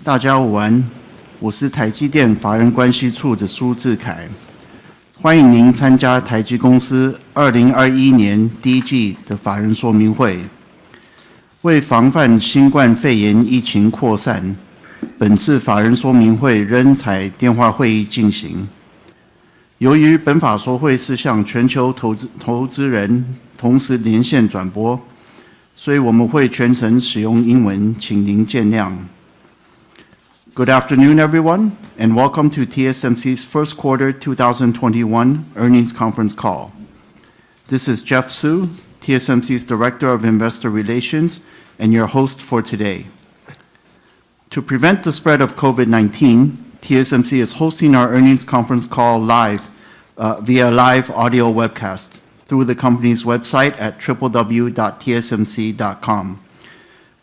大家午安，我是台积电法人关系处的苏志凯，欢迎您参加台积公司2021年第一季的法人说明会。为防范新冠肺炎疫情扩散，本次法人说明会仍采电话会议进行。由于本法说会是向全球投资人同时连线转播，所以我们会全程使用英文，请您见谅。Good afternoon, everyone, and welcome to TSMC's first quarter 2021 earnings conference call. This is Jeff Su, TSMC's Director of Investor Relations, and your host for today. To prevent the spread of COVID-19, TSMC is hosting our earnings conference call live via live audio webcast through the company's website at www.tsmc.com,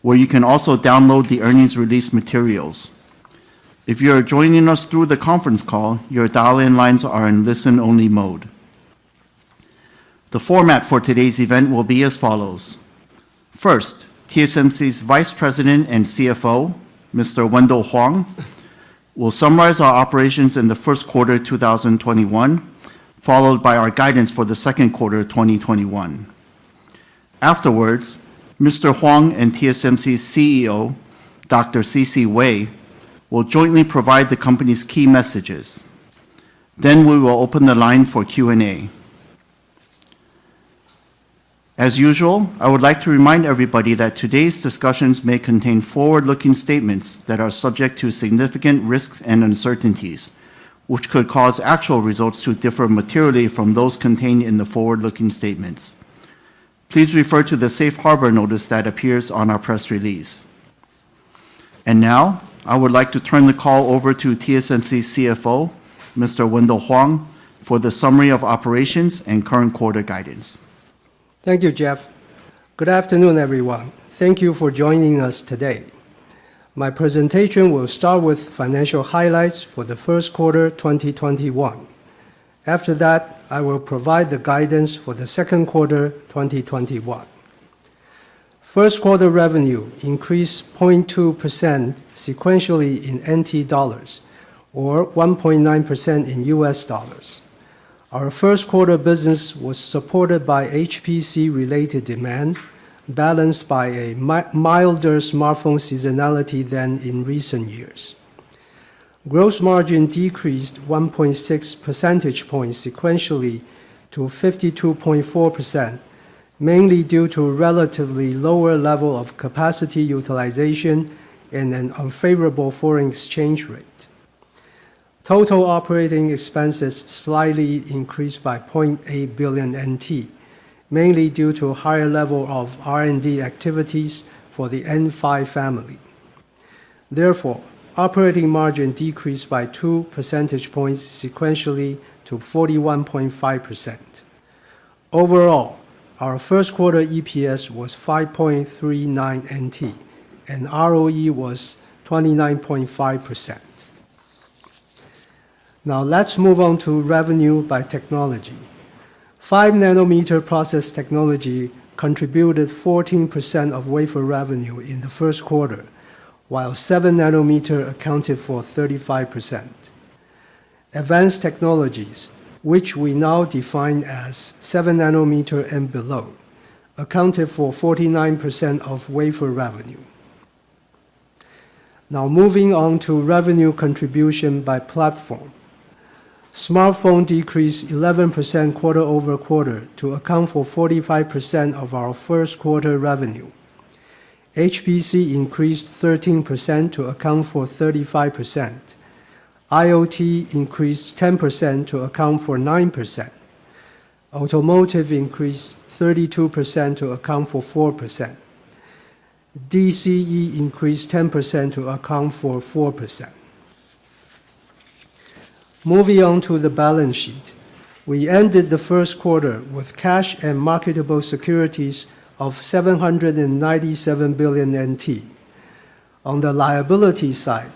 where you can also download the earnings release materials. If you are joining us through the conference call, your dial-in lines are in listen-only mode. The format for today's event will be as follows. First, TSMC's Vice President and CFO, Mr. Wendell Huang, will summarize our operations in the first quarter 2021, followed by our guidance for the second quarter 2021. Afterwards, Mr. Huang and TSMC's CEO, Dr. C.C. Wei, will jointly provide the company's key messages. Then we will open the line for Q&A. As usual, I would like to remind everybody that today's discussions may contain forward-looking statements that are subject to significant risks and uncertainties, which could cause actual results to differ materially from those contained in the forward-looking statements. Please refer to the safe harbor notice that appears on our press release. And now, I would like to turn the call over to TSMC's CFO, Mr. Wendell Huang, for the summary of operations and current quarter guidance. Thank you, Jeff. Good afternoon, everyone. Thank you for joining us today. My presentation will start with financial highlights for the first quarter 2021. After that, I will provide the guidance for the second quarter 2021. First quarter revenue increased 0.2% sequentially in NT dollars, or 1.9% in US dollars. Our first quarter business was supported by HPC-related demand, balanced by a milder smartphone seasonality than in recent years. Gross margin decreased 1.6 percentage points sequentially to 52.4%, mainly due to a relatively lower level of capacity utilization and an unfavorable foreign exchange rate. Total operating expenses slightly increased by 0.8 billion NT, mainly due to a higher level of R&D activities for the N5 family. Therefore, operating margin decreased by 2 percentage points sequentially to 41.5%. Overall, our first quarter EPS was 5.39 NT, and ROE was 29.5%. Now let's move on to revenue by technology. 5nm process technology contributed 14% of wafer revenue in the first quarter, while 7nm accounted for 35%. Advanced technologies, which we now define as 7nm and below, accounted for 49% of wafer revenue. Now moving on to revenue contribution by platform. Smartphone decreased 11% quarter-over-quarter to account for 45% of our first quarter revenue. HPC increased 13% to account for 35%. IoT increased 10% to account for 9%. Automotive increased 32% to account for 4%. DCE increased 10% to account for 4%. Moving on to the balance sheet. We ended the first quarter with cash and marketable securities of 797 billion NT. On the liability side,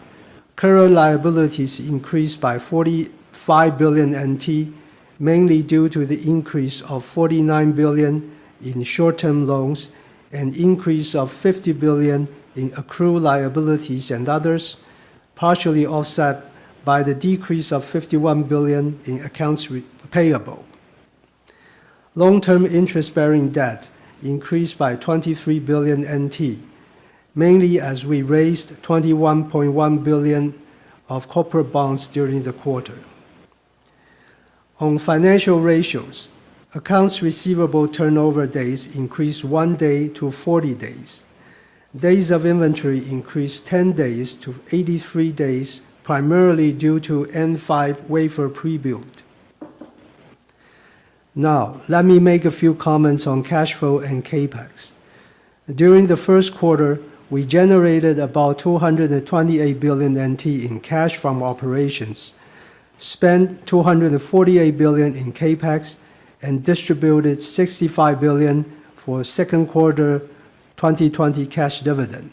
current liabilities increased by 45 billion NT, mainly due to the increase of 49 billion in short-term loans, an increase of 50 billion in accrued liabilities and others, partially offset by the decrease of 51 billion in accounts payable. Long-term interest-bearing debt increased by 23 billion NT, mainly as we raised 21.1 billion of corporate bonds during the quarter. On financial ratios, accounts receivable turnover days increased 1 day to 40 days. Days of inventory increased 10 days to 83 days, primarily due to N5 wafer pre-build. Now, let me make a few comments on cash flow and CapEx. During the first quarter, we generated about 228 billion NT in cash from operations, spent 248 billion in CapEx, and distributed 65 billion for second quarter 2020 cash dividend.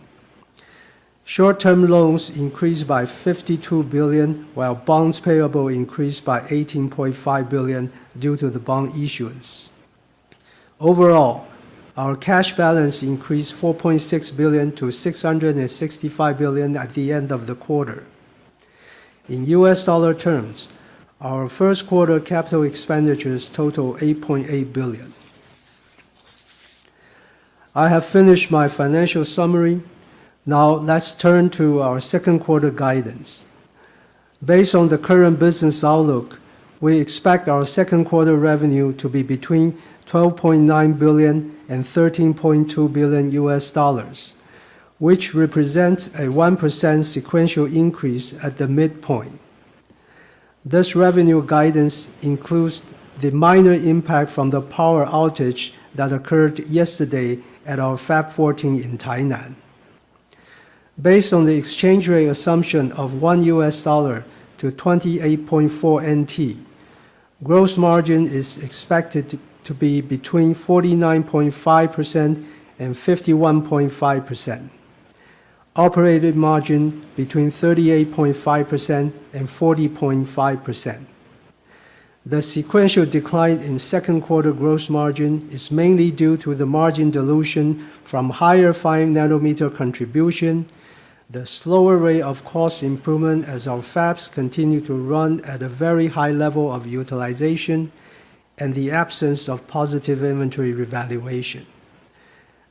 Short-term loans increased by 52 billion, while bonds payable increased by 18.5 billion due to the bond issuance. Overall, our cash balance increased 4.6 billion to 665 billion at the end of the quarter. In US dollar terms, our first quarter capital expenditures total 8.8 billion. I have finished my financial summary. Now let's turn to our second quarter guidance. Based on the current business outlook, we expect our second quarter revenue to be between 12.9 billion and 13.2 billion US dollars, which represents a 1% sequential increase at the midpoint. This revenue guidance includes the minor impact from the power outage that occurred yesterday at our Fab 14 in Tainan. Based on the exchange rate assumption of 1 US dollar to 28.4 NT, gross margin is expected to be between 49.5% and 51.5%. Operating margin between 38.5% and 40.5%. The sequential decline in second quarter gross margin is mainly due to the margin dilution from higher 5nm contribution, the slower rate of cost improvement as our fabs continue to run at a very high level of utilization, and the absence of positive inventory revaluation.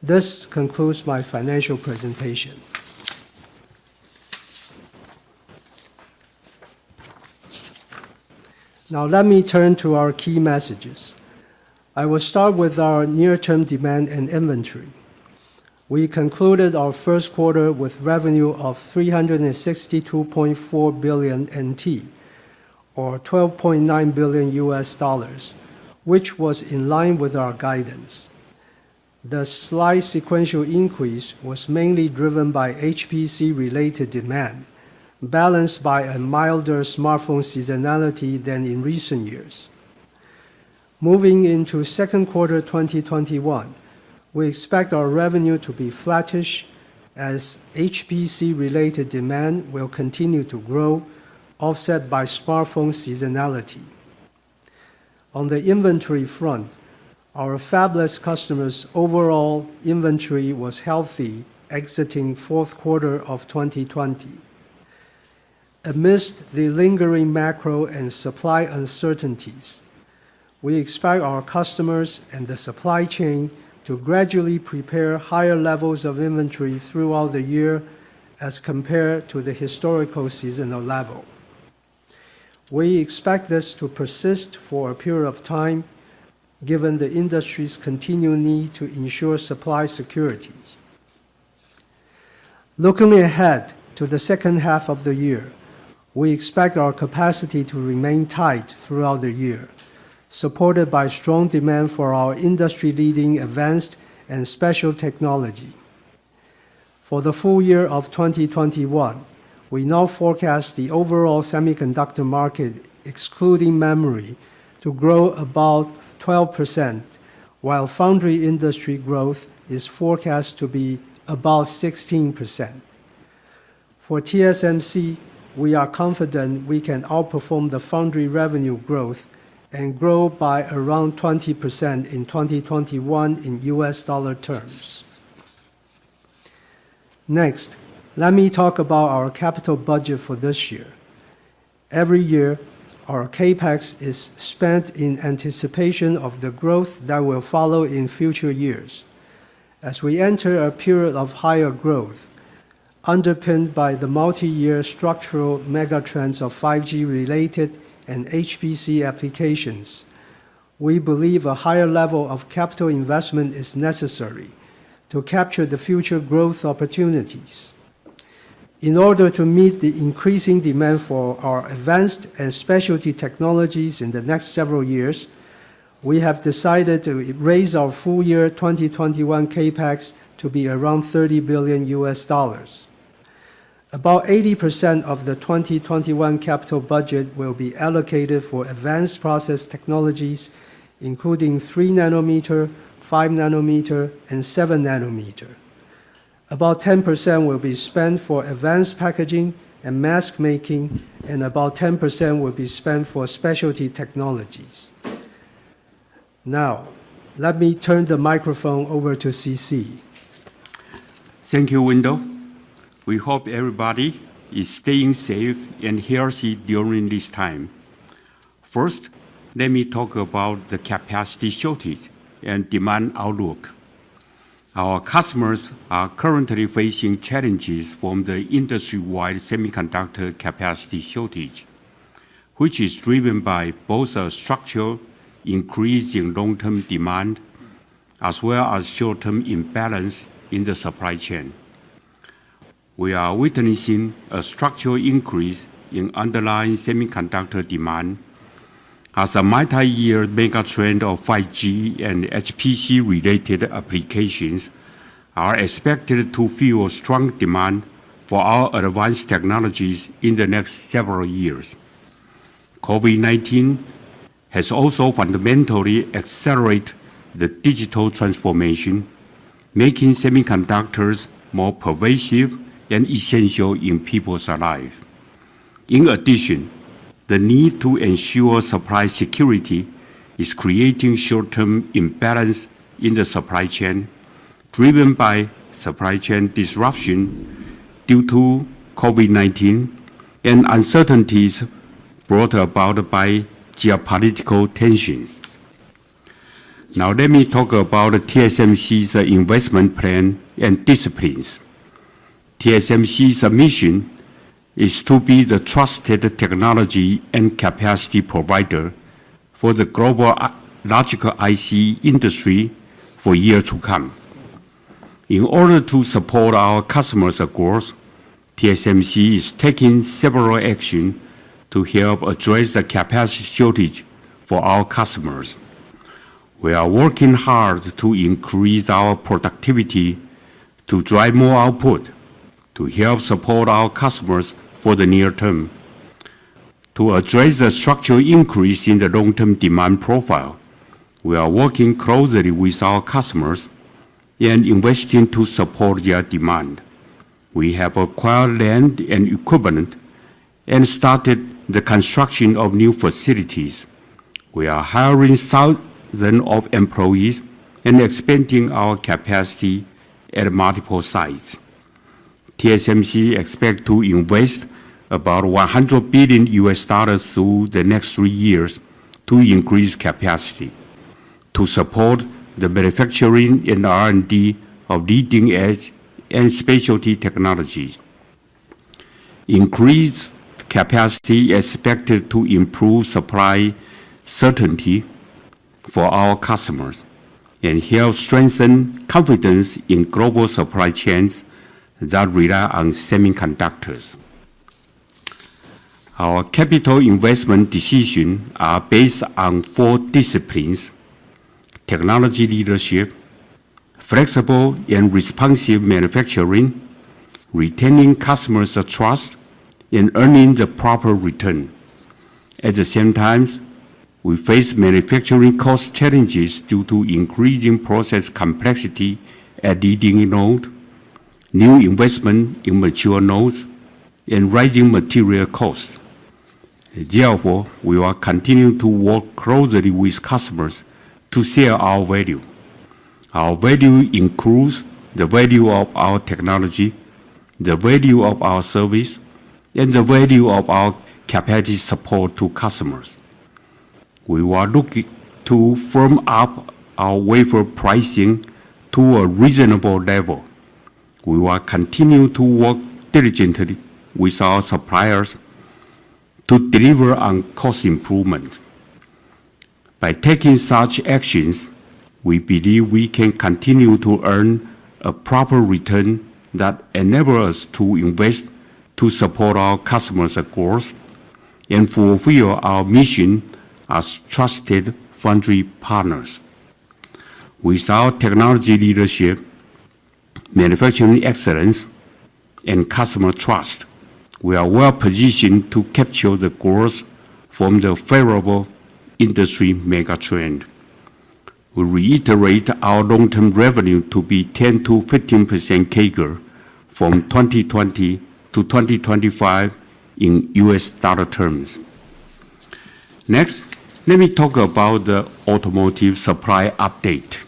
This concludes my financial presentation. Now let me turn to our key messages. I will start with our near-term demand and inventory. We concluded our first quarter with revenue of 362.4 billion NT, or 12.9 billion US dollars, which was in line with our guidance. The slight sequential increase was mainly driven by HPC-related demand, balanced by a milder smartphone seasonality than in recent years. Moving into second quarter 2021, we expect our revenue to be flattish as HPC-related demand will continue to grow, offset by smartphone seasonality. On the inventory front, our fabless customers' overall inventory was healthy exiting fourth quarter of 2020. Amidst the lingering macro and supply uncertainties, we expect our customers and the supply chain to gradually prepare higher levels of inventory throughout the year as compared to the historical seasonal level. We expect this to persist for a period of time, given the industry's continued need to ensure supply security. Looking ahead to the second half of the year, we expect our capacity to remain tight throughout the year, supported by strong demand for our industry-leading advanced and special technology. For the full year of 2021, we now forecast the overall semiconductor market, excluding memory, to grow about 12%, while foundry industry growth is forecast to be about 16%. For TSMC, we are confident we can outperform the foundry revenue growth and grow by around 20% in 2021 in US dollar terms. Next, Let me talk about our capital budget for this year. Every year, our CapEx is spent in anticipation of the growth that will follow in future years. As we enter a period of higher growth, underpinned by the multi-year structural megatrends of 5G-related and HPC applications, we believe a higher level of capital investment is necessary to capture the future growth opportunities. In order to meet the increasing demand for our advanced and specialty technologies in the next several years, we have decided to raise our full year 2021 CapEx to be around $30 billion. About 80% of the 2021 capital budget will be allocated for advanced process technologies, including 3 nanometer, 5 nanometer, and 7 nanometer. About 10% will be spent for advanced packaging and mask making, and about 10% will be spent for specialty technologies. Now, let me turn the microphone over to CC. Thank you, Wendell. We hope everybody is staying safe and healthy during this time. First, let me talk about the capacity shortage and demand outlook. Our customers are currently facing challenges from the industry-wide semiconductor capacity shortage, which is driven by both a structural increase in long-term demand as well as short-term imbalance in the supply chain. We are witnessing a structural increase in underlying semiconductor demand as a multi-year megatrend of 5G and HPC-related applications are expected to fuel strong demand for our advanced technologies in the next several years. COVID-19 has also fundamentally accelerated the digital transformation, making semiconductors more pervasive and essential in people's lives. In addition, the need to ensure supply security is creating short-term imbalance in the supply chain, driven by supply chain disruption due to COVID-19 and uncertainties brought about by geopolitical tensions. Now let me talk about TSMC's investment plan and disciplines. TSMC's mission is to be the trusted technology and capacity provider for the global logical IC industry for years to come. In order to support our customers' growth, TSMC is taking several actions to help address the capacity shortage for our customers. We are working hard to increase our productivity to drive more output, to help support our customers for the near term. To address the structural increase in the long-term demand profile, we are working closely with our customers and investing to support their demand. We have acquired land and equipment and started the construction of new facilities. We are hiring thousands of employees and expanding our capacity at multiple sites. TSMC expects to invest about $100 billion through the next 3 years to increase capacity, to support the manufacturing and R&D of leading-edge and specialty technologies. Increased capacity is expected to improve supply certainty for our customers and help strengthen confidence in global supply chains that rely on semiconductors. Our capital investment decisions are based on 4 disciplines: technology leadership, flexible and responsive manufacturing, retaining customers' trust, and earning the proper return. At the same time, we face manufacturing cost challenges due to increasing process complexity at leading nodes, new investment in mature nodes, and rising material costs. Therefore, we will continue to work closely with customers to share our value. Our value includes the value of our technology, the value of our service, and the value of our capacity support to customers. We were looking to firm up our wafer pricing to a reasonable level. We will continue to work diligently with our suppliers to deliver on cost improvement. By taking such actions, we believe we can continue to earn a proper return that enables us to invest to support our customers' growth and fulfill our mission as trusted foundry partners. With our technology leadership, manufacturing excellence, and customer trust, we are well positioned to capture the growth from the favorable industry megatrend. We reiterate our long-term revenue to be 10 to 15% CAGR from 2020 to 2025 in US dollar terms. Next, let me talk about the automotive supply update.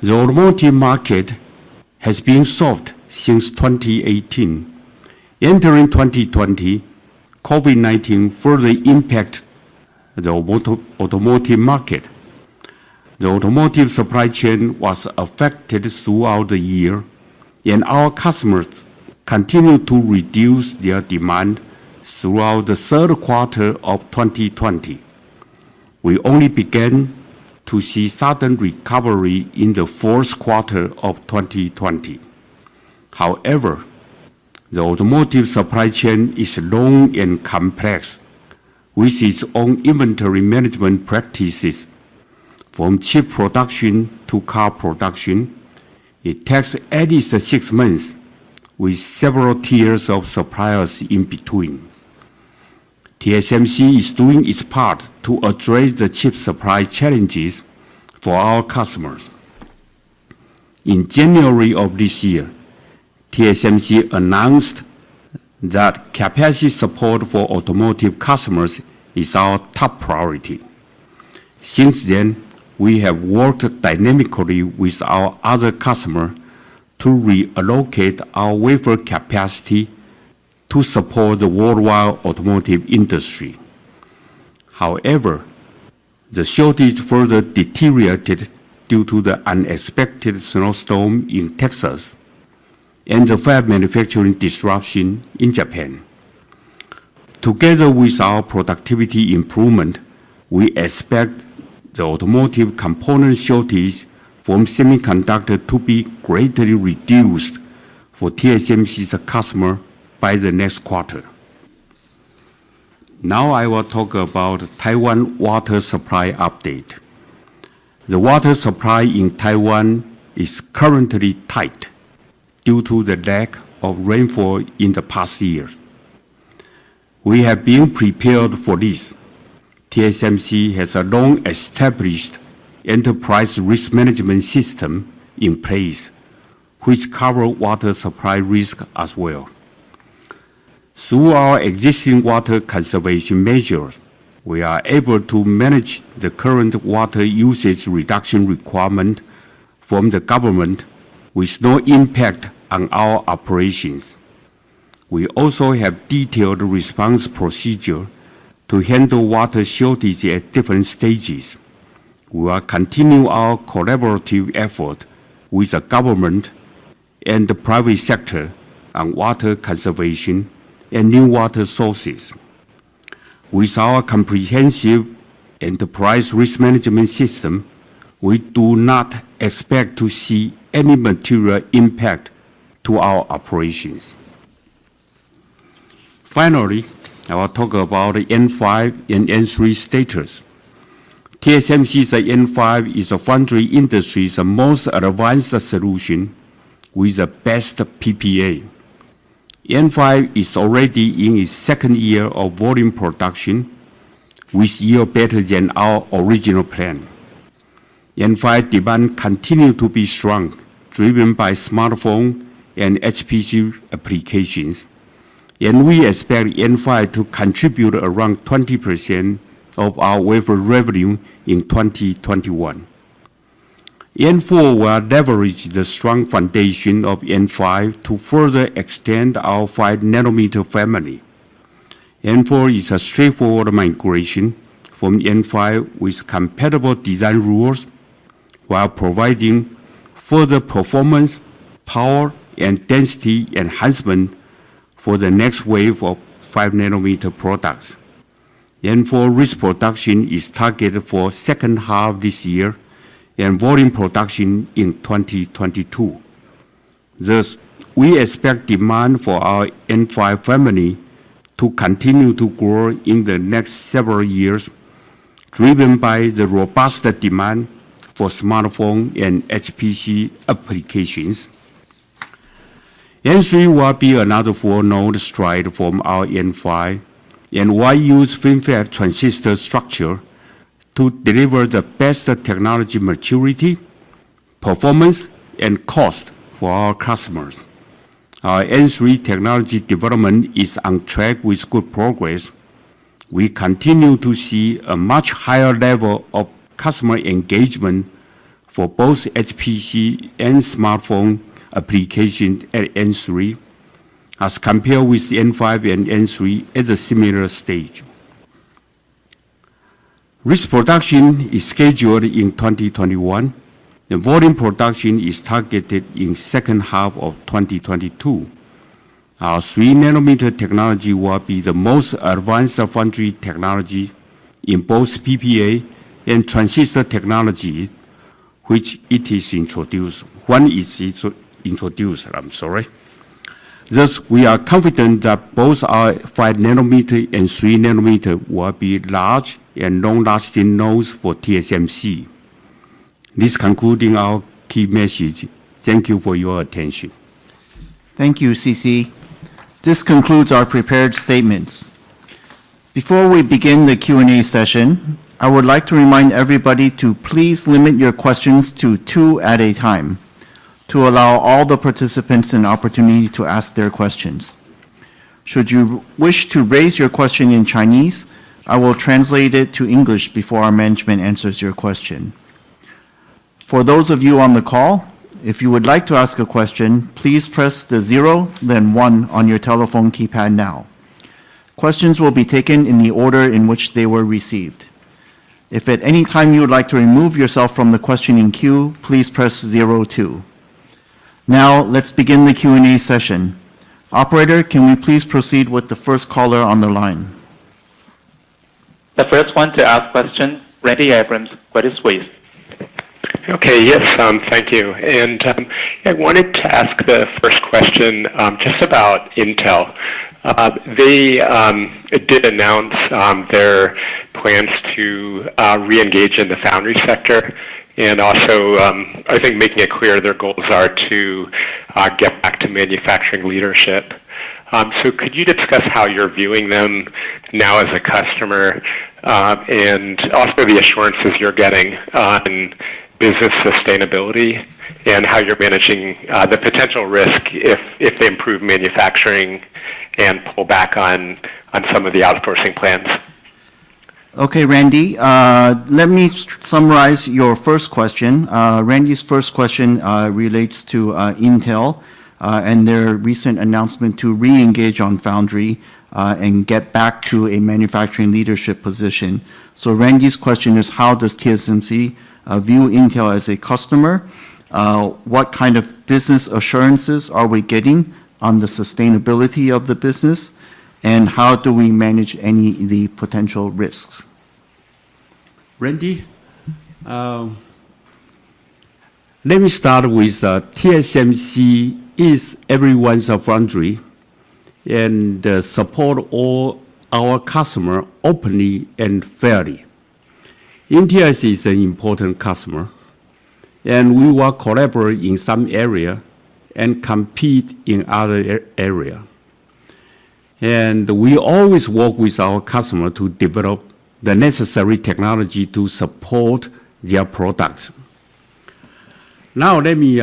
The automotive market has been soft since 2018. Entering 2020, COVID-19 further impacted the automotive market. The automotive supply chain was affected throughout the year, and our customers continued to reduce their demand throughout the third quarter of 2020. We only began to see sudden recovery in the fourth quarter of 2020. However, the automotive supply chain is long and complex, with its own inventory management practices. From chip production to car production, it takes at least 6 months, with several tiers of suppliers in between. TSMC is doing its part to address the chip supply challenges for our customers. In January of this year, TSMC announced that capacity support for automotive customers is our top priority. Since then, we have worked dynamically with our other customers to reallocate our wafer capacity to support the worldwide automotive industry. However, the shortage further deteriorated due to the unexpected snowstorm in Texas and the fab manufacturing disruption in Japan. Together with our productivity improvement, we expect the automotive component shortage from semiconductor to be greatly reduced for TSMC's customer by the next quarter. Now I will talk about Taiwan water supply update. The water supply in Taiwan is currently tight due to the lack of rainfall in the past year. We have been prepared for this. TSMC has a long-established enterprise risk management system in place, which covers water supply risk as well. Through our existing water conservation measures, we are able to manage the current water usage reduction requirement from the government with no impact on our operations. We also have detailed response procedure to handle water shortage at different stages. We will continue our collaborative effort with the government and the private sector on water conservation and new water sources. With our comprehensive enterprise risk management system, we do not expect to see any material impact to our operations. Finally, I will talk about the N5 and N3 status. TSMC's N5 is the foundry industry's most advanced solution with the best PPA. N5 is already in its second year of volume production, with yield better than our original plan. N5 demand continues to be strong, driven by smartphone and HPC applications, and we expect N5 to contribute around 20% of our wafer revenue in 2021. N4 will leverage the strong foundation of N5 to further extend our 5nm family. N4 is a straightforward migration from N5 with compatible design rules while providing further performance, power, and density enhancement for the next wave of 5nm products. N4 risk production is targeted for second half this year and volume production in 2022. Thus, we expect demand for our N5 family to continue to grow in the next several years, driven by the robust demand for smartphone and HPC applications. N3 will be another 4-node stride from our N5, and will use FinFET transistor structure to deliver the best technology maturity, performance, and cost for our customers. Our N3 technology development is on track with good progress. We continue to see a much higher level of customer engagement for both HPC and smartphone applications at N3 as compared with N5 and N3 at a similar stage. Risk production is scheduled in 2021. The volume production is targeted in second half of 2022. Our 3nm technology will be the most advanced foundry technology in both PPA and transistor technology, which it is introduced. When is it introduced? Thus, we are confident that both our 5nm and 3nm will be large and long-lasting nodes for TSMC. This concluding our key message. Thank you for your attention. Thank you, CC. This concludes our prepared statements. Before we begin the Q&A session, I would like to remind everybody to please limit your questions to 2 at a time, to allow all the participants an opportunity to ask their questions. Should you wish to raise your question in Chinese, I will translate it to English before our management answers your question. For those of you on the call, if you would like to ask a question, please press the 0, then 1 on your telephone keypad now. Questions will be taken in the order in which they were received. If at any time you would like to remove yourself from the questioning queue, please press 02. Now, let's begin the Q&A session. Operator, can we please proceed with the first caller on the line? The first one to ask question, Randy Abrams, Credit Suisse. Okay, yes, thank you. And I wanted to ask the first question just about Intel. They did announce their plans to re-engage in the foundry sector, and also, I think, making it clear their goals are to get back to manufacturing leadership. So could you discuss how you're viewing them now as a customer, and also the assurances you're getting on business sustainability, and how you're managing the potential risk if they improve manufacturing and pull back on some of the outsourcing plans? Okay, Randy, let me summarize your first question. Randy's first question relates to Intel and their recent announcement to re-engage on foundry and get back to a manufacturing leadership position. So Randy's question is, how does TSMC view Intel as a customer? What kind of business assurances are we getting on the sustainability of the business? And how do we manage any of the potential risks? Randy, let me start with TSMC is everyone's foundry and support all our customers openly and fairly. Intel is an important customer, and we will collaborate in some area and compete in other area. And we always work with our customer to develop the necessary technology to support their products. Now let me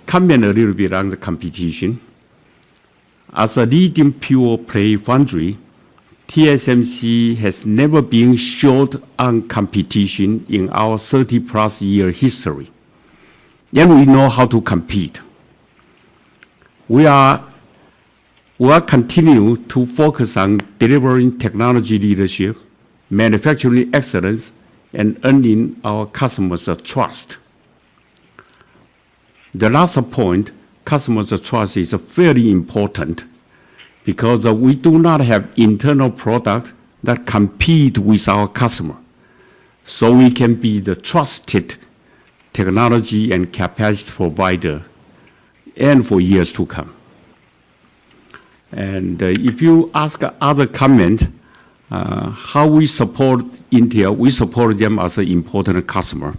comment a little bit on the competition. As a leading pure play foundry, TSMC has never been short on competition in our 30-plus year history, and we know how to compete. We will continue to focus on delivering technology leadership, manufacturing excellence, and earning our customers' trust. The last point, customers' trust, is very important because we do not have internal products that compete with our customer. So we can be the trusted technology and capacity provider and for years to come. And if you ask other comment, how we support Intel, we support them as an important customer.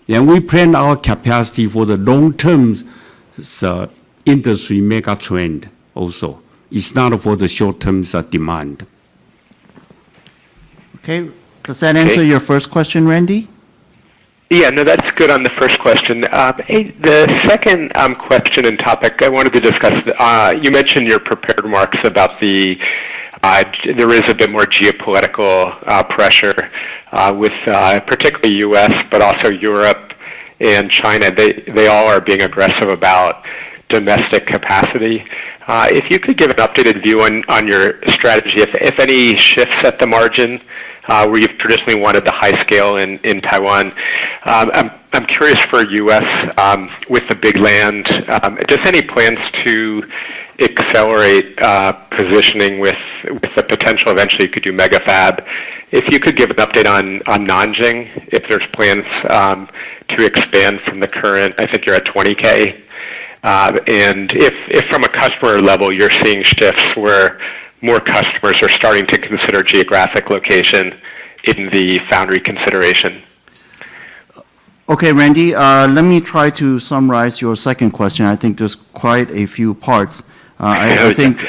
And we plan our capacity for the long-term industry mega trend also. It's not for the short-term demand. Okay, does that answer your first question, Randy? Yeah, no, that's good on the first question. Hey, the second question and topic I wanted to discuss, you mentioned in your prepared remarks about there is a bit more geopolitical pressure with particularly U.S., but also Europe and China. They all are being aggressive about domestic capacity. If you could give an updated view on your strategy, if any shifts at the margin, where you've traditionally wanted the high scale in Taiwan. I'm curious for U.S. With the big land, just any plans to accelerate positioning with the potential eventually you could do mega fab. If you could give an update on Nanjing, if there's plans to expand from the current, I think you're at 20K. And if from a customer level you're seeing shifts where more customers are starting to consider geographic location in the foundry consideration. Okay, Randy, let me try to summarize your second question. I think there's quite a few parts. I think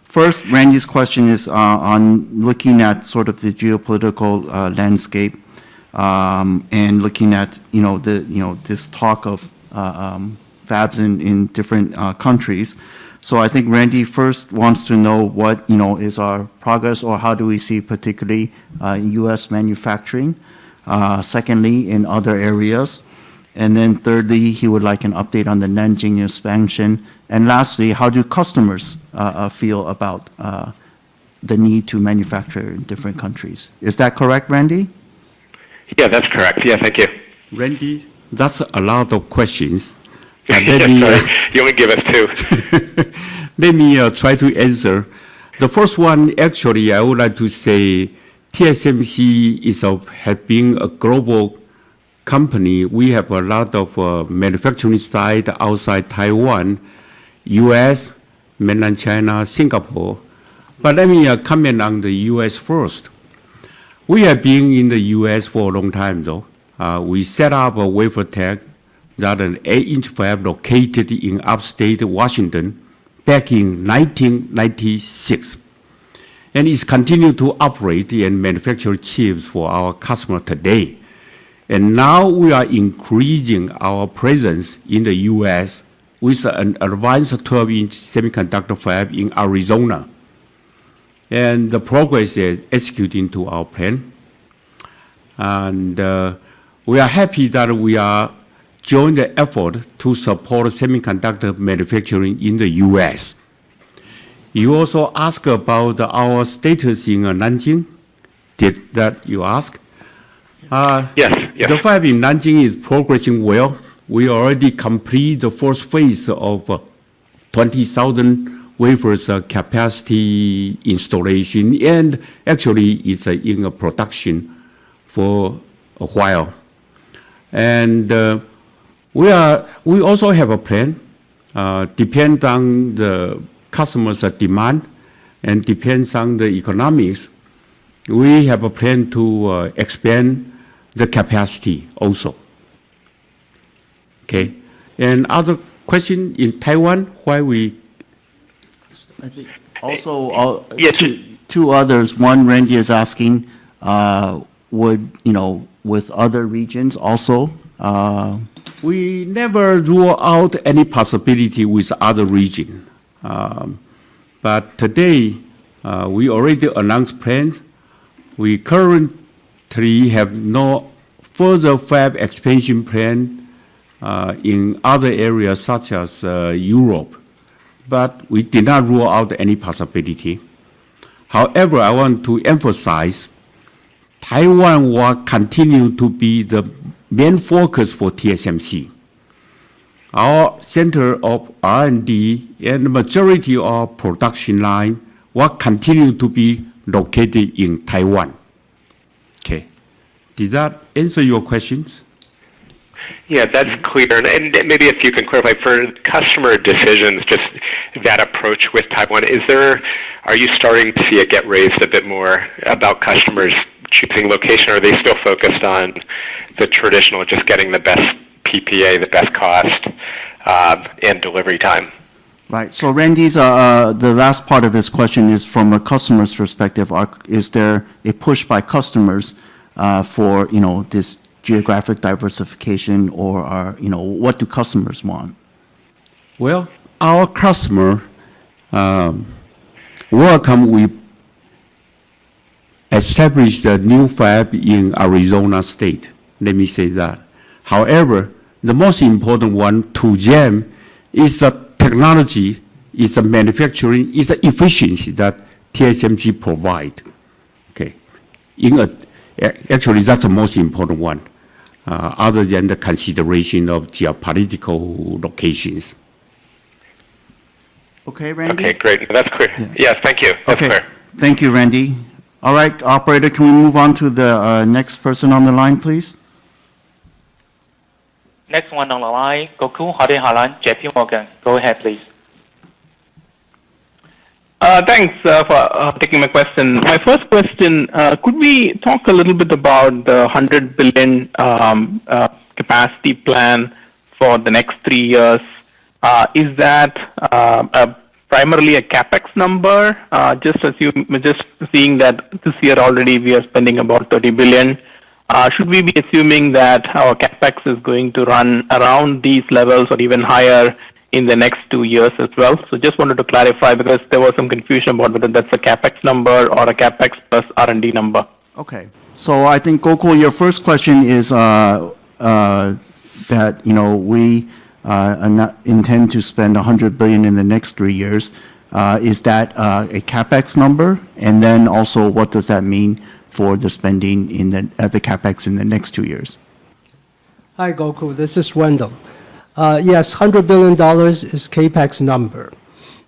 first, Randy's question is on looking at sort of the geopolitical landscape and looking at this talk of fabs in different countries. So I think Randy first wants to know what is our progress, or how do we see particularly U.S. manufacturing. Secondly, in other areas. And then thirdly, he would like an update on the Nanjing expansion. And lastly, how do customers feel about the need to manufacture in different countries? Is that correct, Randy? Yeah, that's correct. Yeah, thank you. Randy, that's a lot of questions. You only give us two. Let me try to answer. The first one, actually, I would like to say TSMC has been a global company. We have a lot of manufacturing sites outside Taiwan, U.S., mainland China, Singapore. But let me comment on the U.S. first. We have been in the U.S. for a long time, though. We set up a wafer tech, that an 8-inch fab located in upstate Washington back in 1996. And it's continued to operate and manufacture chips for our customer today. And now we are increasing our presence in the U.S. with an advanced 12-inch semiconductor fab in Arizona. And the progress is executing to our plan. And we are happy that we are join the effort to support semiconductor manufacturing in the U.S. You also ask about our status in Nanjing. Did that you ask? Yes. The fab in Nanjing is progressing well. We already complete the first phase of 20,000 wafers capacity installation, and actually it's in a production for a while. And we also have a plan, depend on the customer's demand and depends on the economics. We have a plan to expand the capacity also. Okay. And other question in Taiwan, why we? I think also two others. One, Randy is asking, with other regions also. We never rule out any possibility with other region. But today, we already announced plans. We currently have no further fab expansion plan in other areas such as Europe, but we did not rule out any possibility. However, I want to emphasize Taiwan will continue to be the main focus for TSMC. Our center of R&D and the majority of production line will continue to be located in Taiwan. Okay. Did that answer your questions? Yeah, that's clear. And maybe if you can clarify for customer decisions, just that approach with Taiwan, are you starting to see it get raised a bit more about customers choosing location, or are they still focused on the traditional, just getting the best PPA, the best cost, and delivery time? Right. So Randy's the last part of his question is from a customer's perspective. Is there a push by customers for this geographic diversification, or what do customers want? Well, our customer welcome we established a new fab in Arizona State. Let me say that. However, the most important one to them is the technology, is the manufacturing, is the efficiency that TSMC provide. Okay, actually that's the most important one, other than the consideration of geopolitical locations. Okay, Randy. Okay, great. That's clear. Yeah. Yes, thank you. That's Okay. clear. Thank you, Randy. All right, operator, can we move on to the next person on the line, please? Next one on the line, Gokul Hariharan, JP Morgan. Go ahead, please. Thanks for taking my question. My first question, could we talk a little bit about the 100 billion capacity plan for the next 3 years? Is that primarily a capex number? Just seeing that this year already we are spending about 30 billion. Should we be assuming that our capex is going to run around these levels or even higher in the next 2 years as well? So just wanted to clarify, because there was some confusion about whether that's a capex number or a capex plus R&D number. Okay. So I think, Gokul, your first question is that, we intend to spend 100 billion in the next 3 years. Is that a capex number? And then also, what does that mean for the spending in the capex in the next 2 years? Hi, Gokul. This is Wendell. Yes, $100 billion is capex number.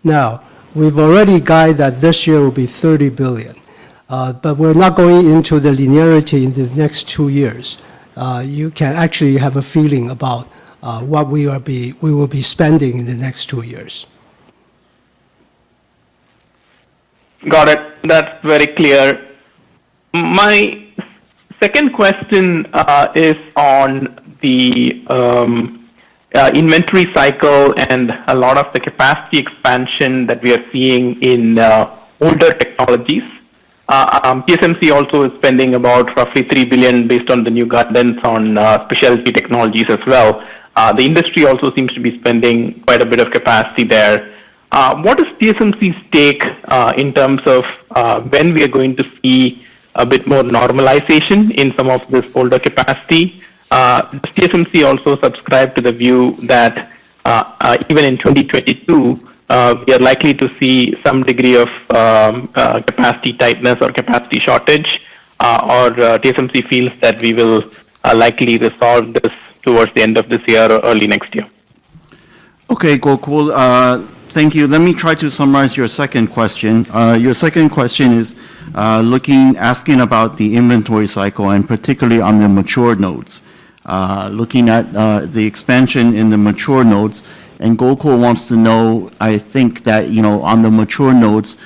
Now, we've already guided that this year will be 30 billion, but we're not going into the linearity in the next 2 years. You can actually have a feeling about what we will be spending in the next 2 years. Got it. That's very clear. My second question is on the inventory cycle and a lot of the capacity expansion that we are seeing in older technologies. TSMC also is spending about roughly 3 billion based on the new guidance on specialty technologies as well. The industry also seems to be spending quite a bit of capacity there. What is TSMC's take in terms of when we are going to see a bit more normalization in some of this older capacity? Does TSMC also subscribe to the view that even in 2022, we are likely to see some degree of capacity tightness or capacity shortage, or TSMC feels that we will likely resolve this towards the end of this year or early next year? Okay, Gokul. Thank you. Let me try to summarize your second question. Your second question is asking about the inventory cycle, and particularly on the mature nodes. Looking at the expansion in the mature nodes, and Gokul wants to know, I think that, on the mature nodes,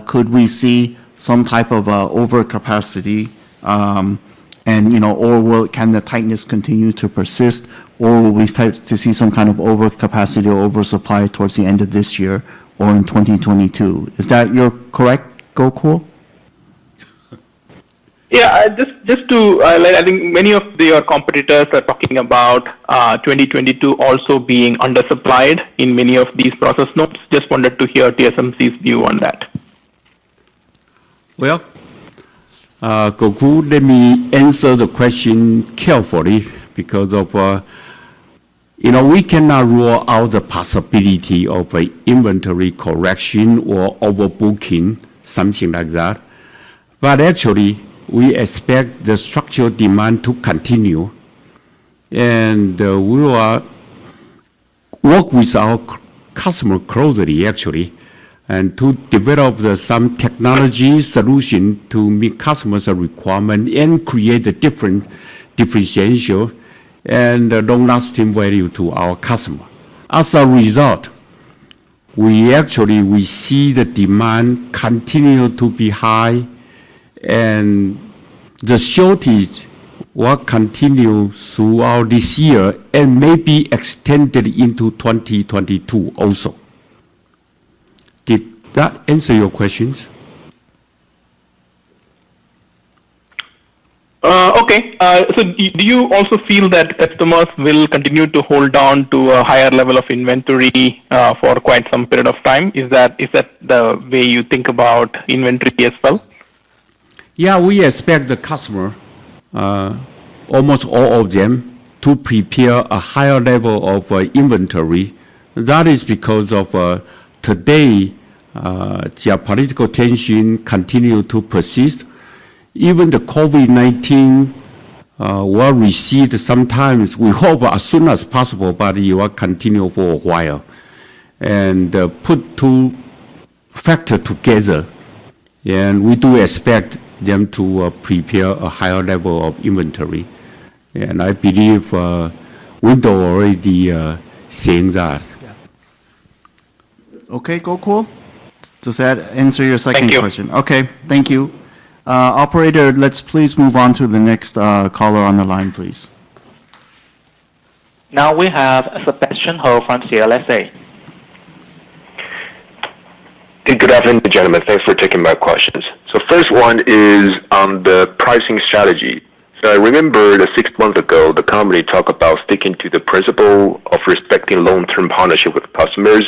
could we see some type of overcapacity, or can the tightness continue to persist, or will we start to see some kind of overcapacity or oversupply towards the end of this year or in 2022? Is that correct, Gokul? Yeah, just to I think many of your competitors are talking about 2022 also being undersupplied in many of these process nodes. Just wanted to hear TSMC's view on that. Well, Goku, let me answer the question carefully because of, we cannot rule out the possibility of an inventory correction or overbooking, something like that. But actually, we expect the structural demand to continue, and we will work with our customer closely, actually, and to develop some technology solution to meet customers' requirement and create a different differentiation and long-lasting value to our customer. As a result, we see the demand continue to be high, and the shortage will continue throughout this year and may be extended into 2022 also. Did that answer your questions? Okay. So do you also feel that customers will continue to hold on to a higher level of inventory for quite some period of time? Is that the way you think about inventory as well? Yeah, we expect the customer, almost all of them, to prepare a higher level of inventory. That is because of today, geopolitical tension continue to persist. Even the COVID-19 will recede sometimes. We hope as soon as possible, but it will continue for a while. And put two factors together, and we do expect them to prepare a higher level of inventory. And I believe Windows already saying that. Yeah. Okay, Goku? Does that answer your second Thank you. question? Okay, thank you. Operator, let's please move on to the next caller on the line, please. Now we have Sebastian Ho from CLSA. Hey, good afternoon, gentlemen. Thanks for taking my questions. So first one is on the pricing strategy. So I remember that 6 months ago, the company talked about sticking to the principle of respecting long-term partnership with customers,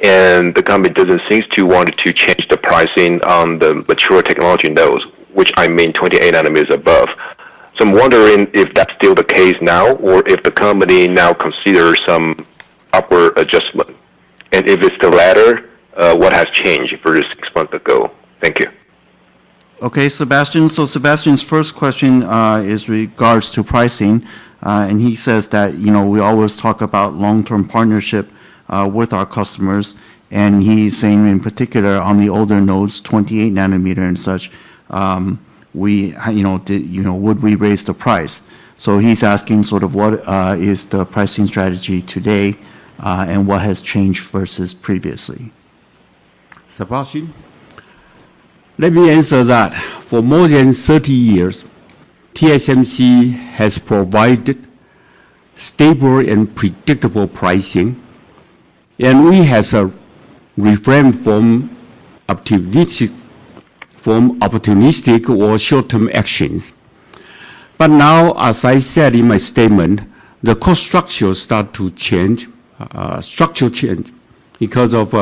and the company doesn't seem to want to change the pricing on the mature technology nodes, which I mean 28 nanometers above. So I'm wondering if that's still the case now, or if the company now considers some upward adjustment. And if it's the latter, what has changed versus 6 months ago? Thank you. Okay, Sebastian. So Sebastian's first question is regards to pricing, and he says that we always talk about long-term partnership with our customers, and he's saying in particular on the older nodes, 28 nanometer and such, would we raise the price? So he's asking sort of what is the pricing strategy today, and what has changed versus previously. Sebastian, let me answer that. For more than 30 years, TSMC has provided stable and predictable pricing, and we have refrained from opportunistic or short-term actions. But now, as I said in my statement, the cost structure start to change, structural change, because of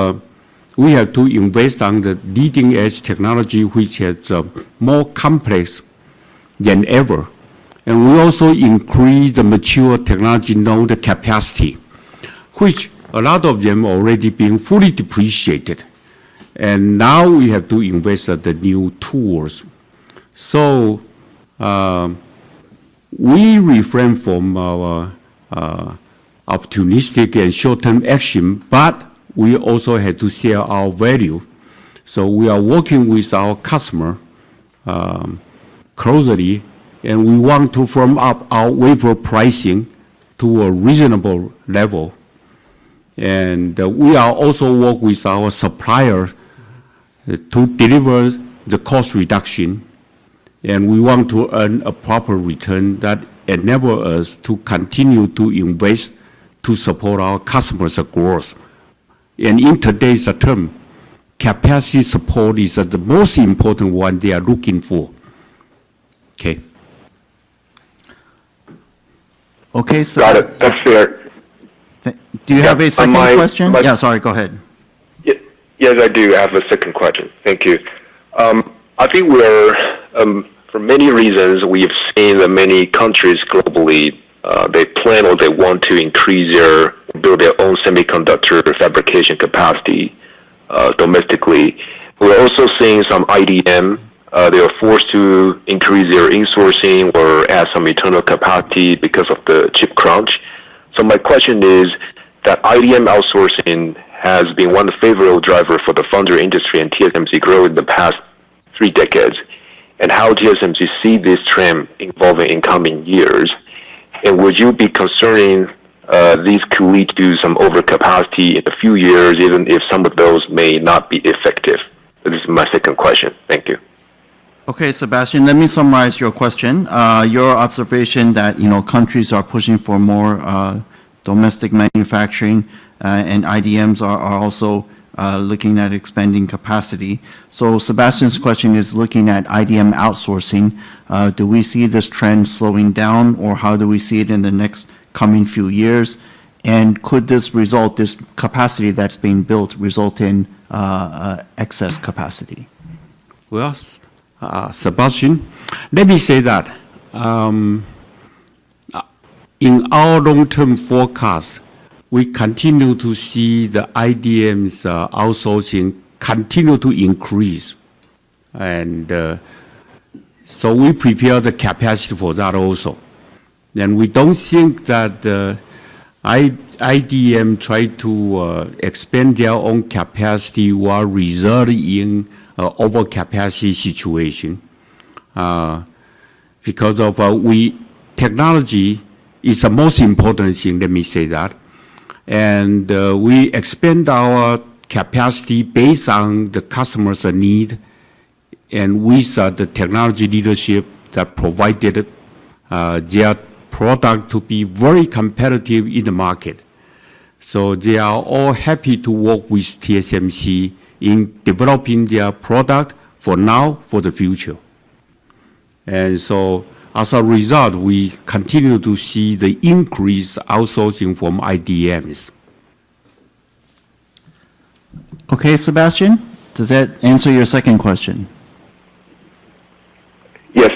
we have to invest on the leading edge technology, which is more complex than ever. And we also increase the mature technology node capacity, which a lot of them already being fully depreciated. And now we have to invest in the new tools. So we refrain from our opportunistic and short-term action, but we also had to share our value. So we are working with our customer closely, and we want to firm up our wafer pricing to a reasonable level. And we are also work with our supplier to deliver the cost reduction, and we want to earn a proper return that enable us to continue to invest to support our customers' growth. And in today's term, capacity support is the most important one they are looking for. Okay. Okay, so Got it. That's fair. Do you have a second question? my- Yeah, sorry, go ahead. Yes, I do have a second question. Thank you. I think for many reasons, we've seen that many countries globally, they plan or they want to build their own semiconductor fabrication capacity domestically. We're also seeing some IDM, they are forced to increase their insourcing or add some internal capacity because of the chip crunch. So my question is that IDM outsourcing has been one favorable driver for the foundry industry and TSMC grow in the past 3 decades, and how TSMC see this trend evolving in coming years. And would you be concerning these could lead to some overcapacity in a few years, even if some of those may not be effective? This is my second question. Thank you. Okay, Sebastian, let me summarize your question. Your observation that, countries are pushing for more domestic manufacturing and IDMs are also looking at expanding capacity. So Sebastian's question is looking at IDM outsourcing. Do we see this trend slowing down, or how do we see it in the next coming few years? And could this capacity that's being built result in excess capacity? Well, Sebastian, let me say that in our long-term forecast, we continue to see the IDM's outsourcing continue to increase. And so we prepare the capacity for that also. And we don't think that IDM try to expand their own capacity will result in overcapacity situation. Because of technology is the most important thing, let me say that. And we expand our capacity based on the customer's need and with the technology leadership that provided their product to be very competitive in the market. So they are all happy to work with TSMC in developing their product for now, for the future. And so as a result, we continue to see the increased outsourcing from IDMs. Okay, Sebastian, does that answer your second question? Yes,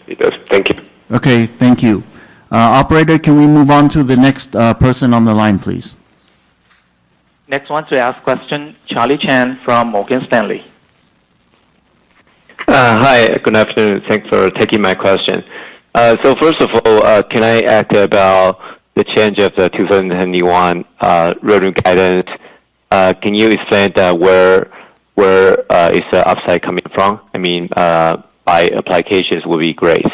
it does. Thank you. Okay, thank you. Operator, can we move on to the next person on the line, please? Next one to ask question, Charlie Chan from Morgan Stanley. Hi, good afternoon. Thanks for taking my question. So first of all, can I ask about the change of the 2021 revenue guidance? Can you explain that where is the upside coming from? I mean, by applications would be great.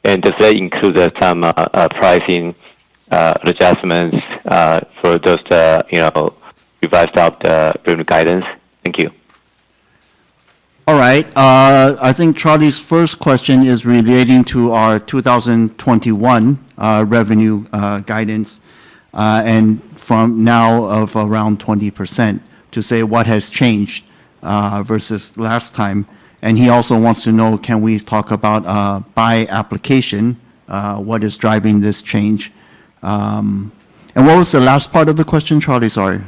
And does that include some pricing adjustments for those revised out revenue guidance? Thank you. All right. I think Charlie's first question is relating to our 2021 revenue guidance, and from now of around 20%, to say what has changed versus last time. And he also wants to know, can we talk about by application, what is driving this change? And what was the last part of the question, Charlie? Sorry.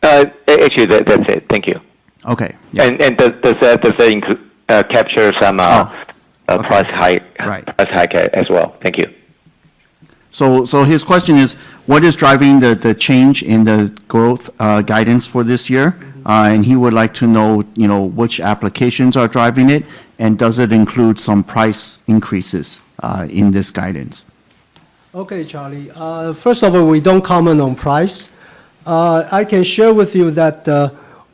Actually, that's it. Thank you. Okay. Yeah. And does that include capture some okay. price hike? Right. Price hike as well. Thank you. So his question is, what is driving the change in the growth guidance for this year? And he would like to know, which applications are driving it, and does it include some price increases in this guidance? Okay, Charlie. First of all, we don't comment on price. I can share with you that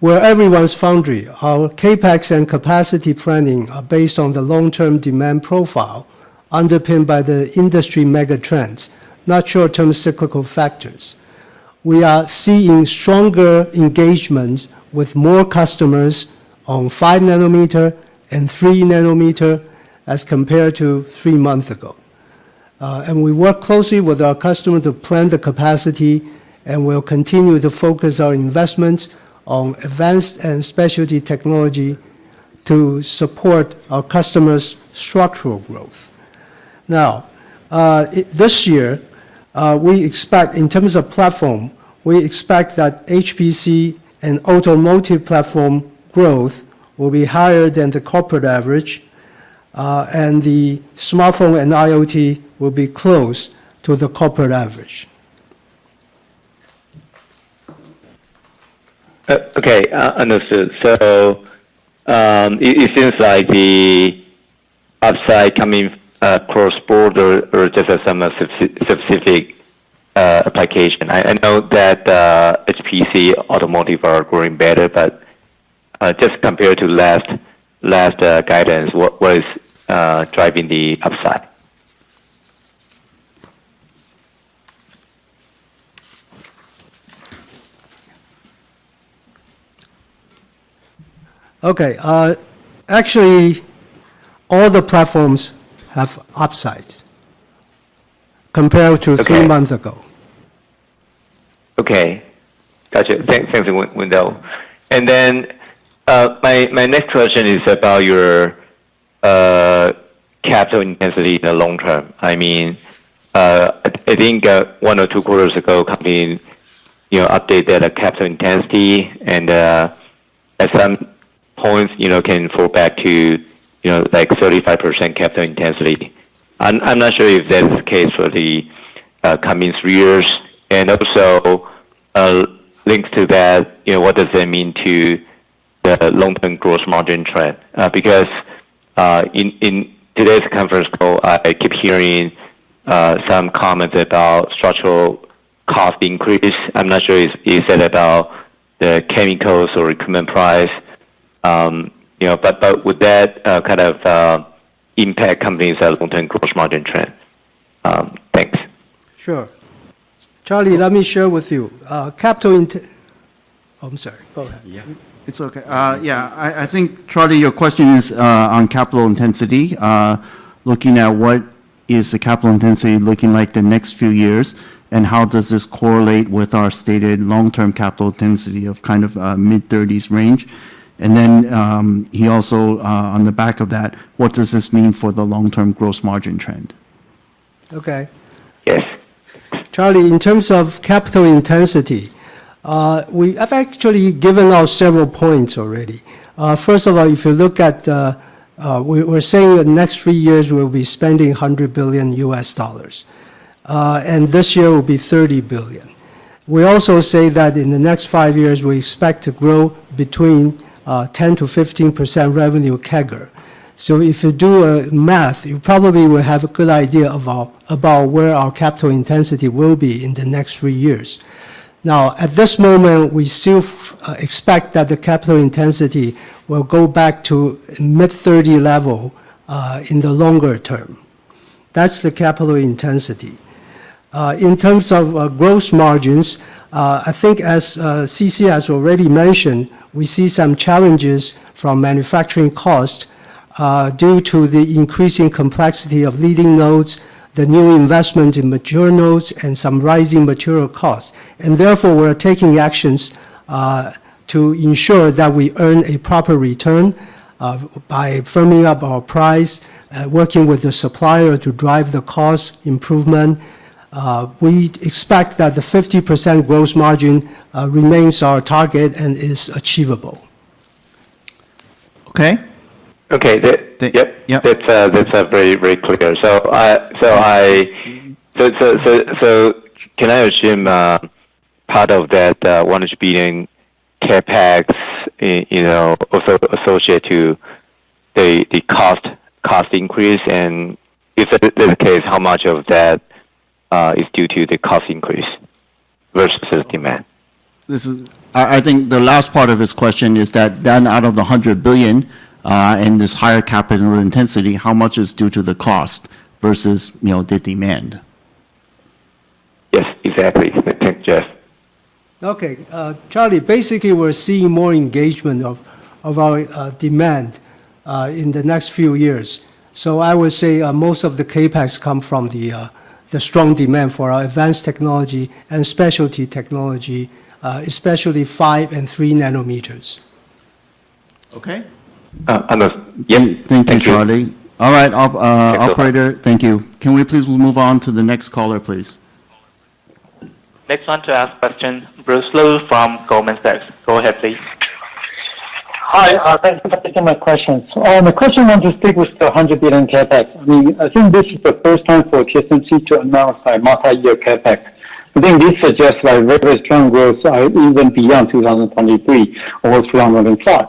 we're everyone's foundry. Our CapEx and capacity planning are based on the long-term demand profile, underpinned by the industry mega trends, not short-term cyclical factors. We are seeing stronger engagement with more customers on 5 nanometer and 3 nanometer as compared to 3 months ago. And we work closely with our customers to plan the capacity, and we'll continue to focus our investments on advanced and specialty technology to support our customers' structural growth. Now, this year, we expect, in terms of platform, we expect that HPC and automotive platform growth will be higher than the corporate average, and the smartphone and IoT will be close to the corporate average. Okay, understood. So it seems like the upside coming cross-border or just some specific application. I know that HPC, Automotive are growing better, but just compared to last guidance, what is driving the upside? Okay, actually, all the platforms have upsides compared to 3 months ago. Okay, gotcha. Thanks, Wendell. And then my next question is about your capital intensity in the long term. I mean, I think 1 or 2 quarters ago, company updated the capital intensity, and at some points can fall back to like 35% capital intensity. I'm not sure if that's the case for the coming 3 years, and also linked to that, what does that mean to the long-term gross margin trend? Because in today's conference call, I keep hearing some comments about structural cost increase. I'm not sure is that about the chemicals or equipment price. But would that kind of impact companies' long-term gross margin trend? Thanks. Sure. Charlie, let me share with you. I'm sorry. Go ahead. Yeah. It's okay. I think, Charlie, your question is on capital intensity, looking at what is the capital intensity looking like the next few years, and how does this correlate with our stated long-term capital intensity of kind of mid-30s range. And then he also, on the back of that, what does this mean for the long-term gross margin trend? Okay. Yes. Charlie, in terms of capital intensity, we have actually given out several points already. First of all, if you look at, we're saying the next 3 years we'll be spending $100 billion US dollars, and this year will be $30 billion. We also say that in the next 5 years we expect to grow between 10 to 15% revenue CAGR. So if you do math, you probably will have a good idea about where our capital intensity will be in the next 3 years. Now, at this moment, we still expect that the capital intensity will go back to mid-30 level in the longer term. That's the capital intensity. In terms of gross margins, I think as CC has already mentioned, we see some challenges from manufacturing cost due to the increasing complexity of leading nodes, the new investment in mature nodes, and some rising material costs. And therefore, we're taking actions to ensure that we earn a proper return by firming up our price, working with the supplier to drive the cost improvement. We expect that the 50% gross margin remains our target and is achievable. Okay. Okay. Yep. That's very very clear. So can I assume part of that 100 billion capex, also associated to the cost increase, and if that is the case, how much of that is due to the cost increase versus demand? I think the last part of his question is that then out of the 100 billion and this higher capital intensity, how much is due to the cost versus the demand? Yes, exactly. Thanks, Jeff. Okay, Charlie, basically we're seeing more engagement of our demand in the next few years. So I would say most of the capex come from the strong demand for our advanced technology and specialty technology, especially 5 and 3 nanometers. Okay. Yep. Thank you, Charlie. All right, operator, thank you. Can we please move on to the next caller, please? Next one to ask question, Bruce Lu from Goldman Sachs. Go ahead, please. Hi, thank you for taking my questions. My question wants to stick with the 100 billion capex. I mean, I think this is the first time for TSMC to announce a multi-year capex. I think this suggests like very strong growth even beyond 2023 or 2005.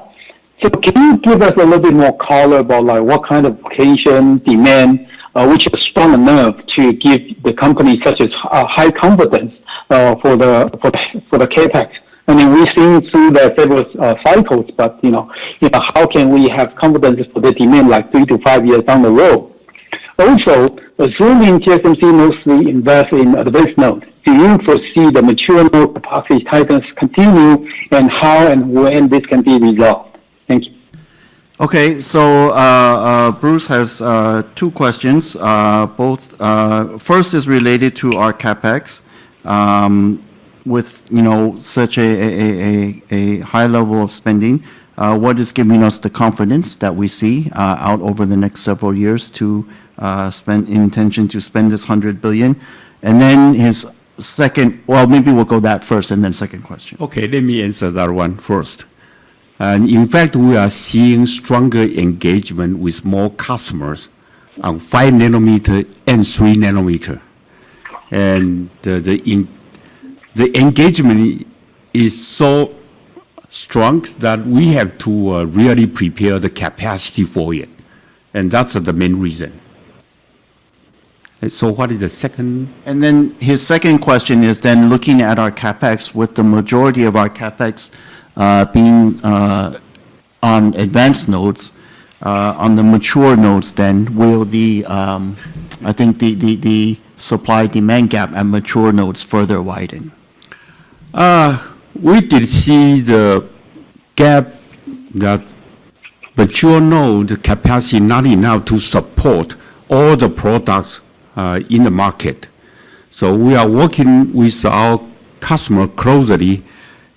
So can you give us a little bit more color about like what kind of application demand which is strong enough to give the company such as high confidence for the capex? I mean, we've seen through the several cycles, but how can we have confidence for the demand like 3 to 5 years down the road? Also, assuming TSMC mostly invest in advanced nodes, do you foresee the mature node capacity tightness continue, and how and when this can be resolved? Thank you. Okay, so Bruce has two questions. Both first is related to our capex. With such a high level of spending, what is giving us the confidence that we see out over the next several years to intention to spend this 100 billion? And then his second, well, maybe we'll go that first and then second question. Okay, let me answer that one first. And in fact, we are seeing stronger engagement with more customers on 5 nanometer and 3 nanometer. And the engagement is so strong that we have to really prepare the capacity for it. And that's the main reason. And so what is the second? And then his second question is then looking at our capex, with the majority of our capex being on advanced nodes, on the mature nodes, then will I think the supply-demand gap at mature nodes further widen? We did see the gap that mature node capacity not enough to support all the products in the market. So we are working with our customer closely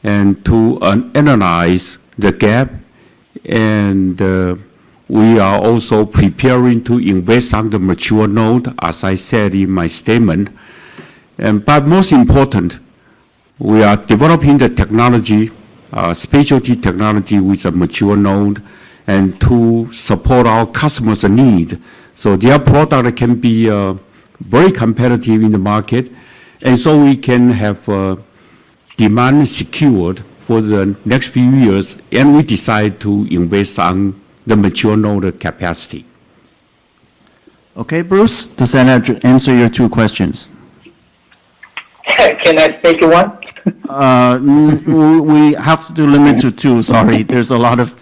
and to analyze the gap, and we are also preparing to invest on the mature node, as I said in my statement. But most important, we are developing the technology, specialty technology with a mature node, and to support our customers' need, so their product can be very competitive in the market, and so we can have demand secured for the next few years, and we decide to invest on the mature node capacity. Okay, Bruce, does that answer your two questions? Can I take one? We have to limit to two. Sorry, there's a lot of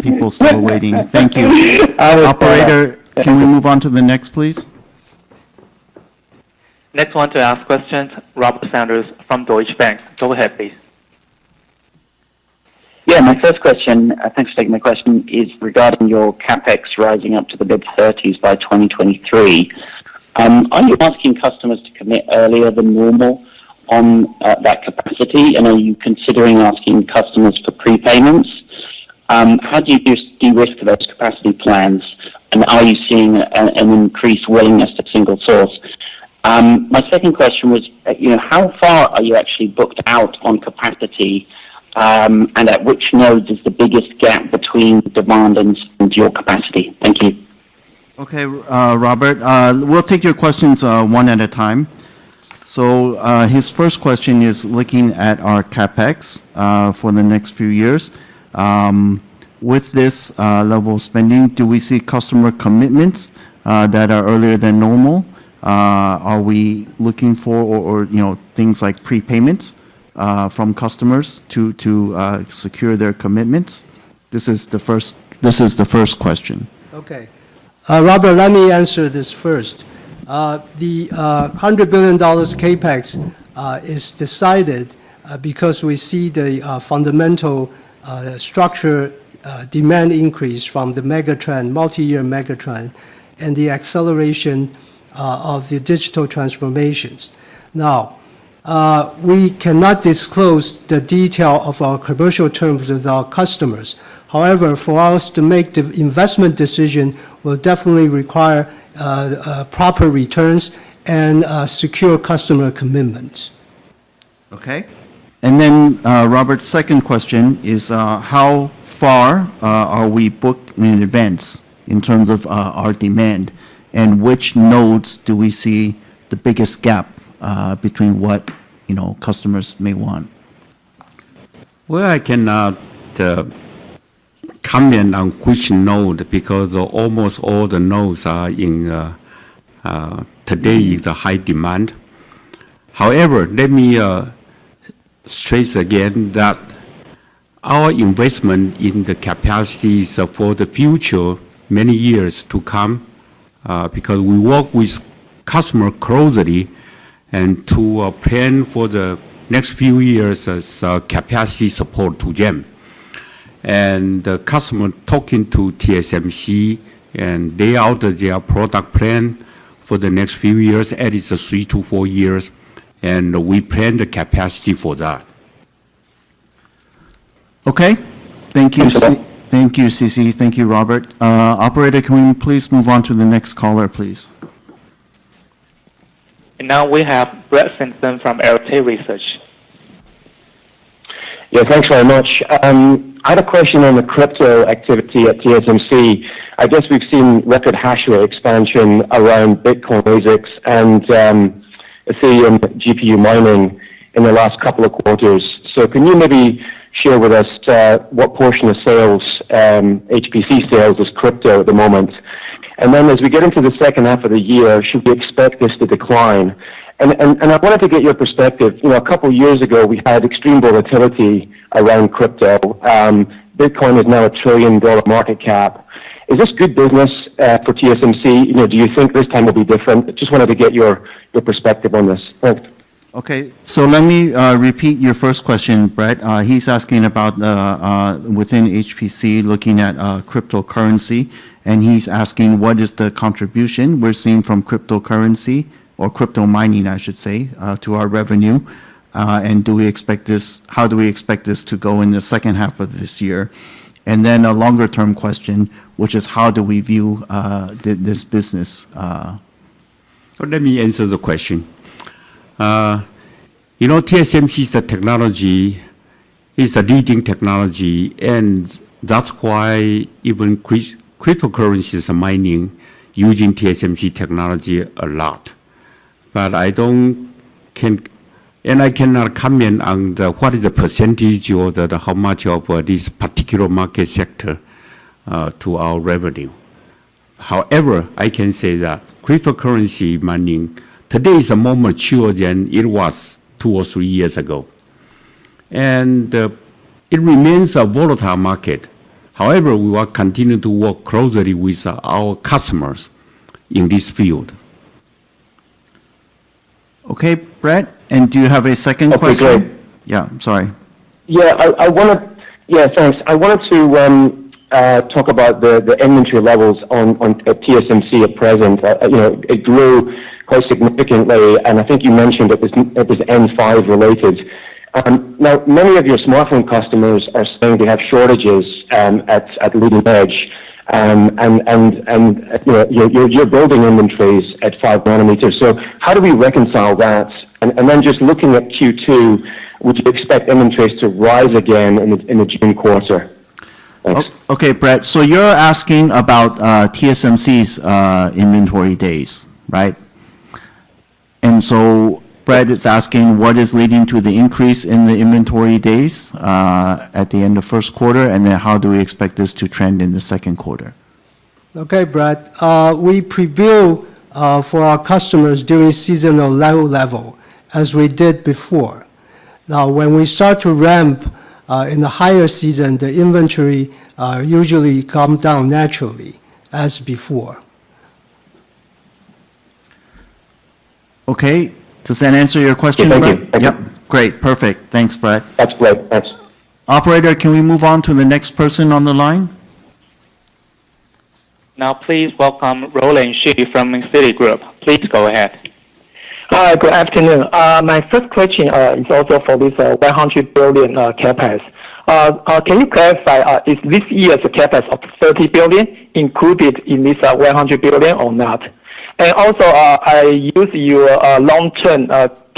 people still waiting. Thank you. Operator, can we move on to the next, please? Next one to ask questions, Robert Sanders from Deutsche Bank. Go ahead, please. Yeah, my first question, thanks for taking my question, is regarding your capex rising up to the mid-30s by 2023. Are you asking customers to commit earlier than normal on that capacity, and are you considering asking customers for prepayments? How do you de-risk those capacity plans, and are you seeing an increased willingness to single source? My second question was, how far are you actually booked out on capacity, and at which nodes is the biggest gap between demand and your capacity? Thank you. Okay, Robert, we'll take your questions one at a time. So his first question is looking at our capex for the next few years. With this level of spending, do we see customer commitments that are earlier than normal? Are we looking for or things like prepayments from customers to secure their commitments? This is the first question. Okay. Robert, let me answer this first. The $100 billion capex is decided because we see the fundamental structure demand increase from the megatrend, multi-year megatrend, and the acceleration of the digital transformations. Now, we cannot disclose the detail of our commercial terms with our customers. However, for us to make the investment decision will definitely require proper returns and secure customer commitments. Okay. And then Robert's second question is how far are we booked in advance in terms of our demand, and which nodes do we see the biggest gap between what customers may want? Well, I cannot comment on which node because almost all the nodes are in today is a high demand. However, let me stress again that our investment in the capacity is for the future many years to come because we work with customer closely and to plan for the next few years as capacity support to them. And the customer talking to TSMC and lay out their product plan for the next few years, at least 3 to 4 years, and we plan the capacity for that. Okay. Thank you. Thank you, CC. Thank you, Robert. Operator, can we please move on to the next caller, please? And now we have Brett Simpson from Arete Research. Yeah, thanks very much. I had a question on the crypto activity at TSMC. I guess we've seen record hash rate expansion around Bitcoin ASICs and Ethereum GPU mining in the last couple of quarters. So can you maybe share with us what portion of sales, HPC sales, is crypto at the moment? And then as we get into the second half of the year, should we expect this to decline? And I wanted to get your perspective. A couple of years ago, we had extreme volatility around crypto. Bitcoin is now $1 trillion market cap. Is this good business for TSMC? Do you think this time will be different? Just wanted to get your perspective on this. Thanks. Okay, so let me repeat your first question, Brett. He's asking about within HPC looking at cryptocurrency, and he's asking what is the contribution we're seeing from cryptocurrency, or crypto mining, I should say, to our revenue, and do we expect this? How do we expect this to go in the second half of this year? And then a longer-term question, which is how do we view this business? Let me answer the question. TSMC's technology is a leading technology, and that's why even cryptocurrencies are mining using TSMC technology a lot. But I cannot comment on what is the percentage or how much of this particular market sector to our revenue. However, I can say that cryptocurrency mining today is more mature than it was 2 or 3 years ago. And it remains a volatile market. However, we will continue to work closely with our customers in this field. Okay, Brett, and do you have a second question? Great. Yeah, sorry. Yeah, thanks. I wanted to talk about the inventory levels at TSMC at present. It grew quite significantly, and I think you mentioned it was N5 related. Now, many of your smartphone customers are saying they have shortages at leading edge, and you're building inventories at 5 nanometers. So how do we reconcile that? And then just looking at Q2, would you expect inventories to rise again in the June quarter? Thanks. Okay, Brett. So you're asking about TSMC's inventory days, right? And so Brett is asking what is leading to the increase in the inventory days at the end of first quarter, and then how do we expect this to trend in the second quarter? Okay, Brett. We pre-bill for our customers during seasonal low level, as we did before. Now, when we start to ramp in the higher season, the inventory usually come down naturally, as before. Okay. Does that answer your question, Thank Brett? you. Thank Yep. you. Great. Perfect. Thanks, Brett. That's great. Thanks. Operator, can we move on to the next person on the line? Now please welcome Roland Shi from Citigroup. Please go ahead. Hi, good afternoon. My first question is also for this 100 billion CapEx. Can you clarify, is this year's CapEx of 30 billion included in this 100 billion or not? And also, I use your long-term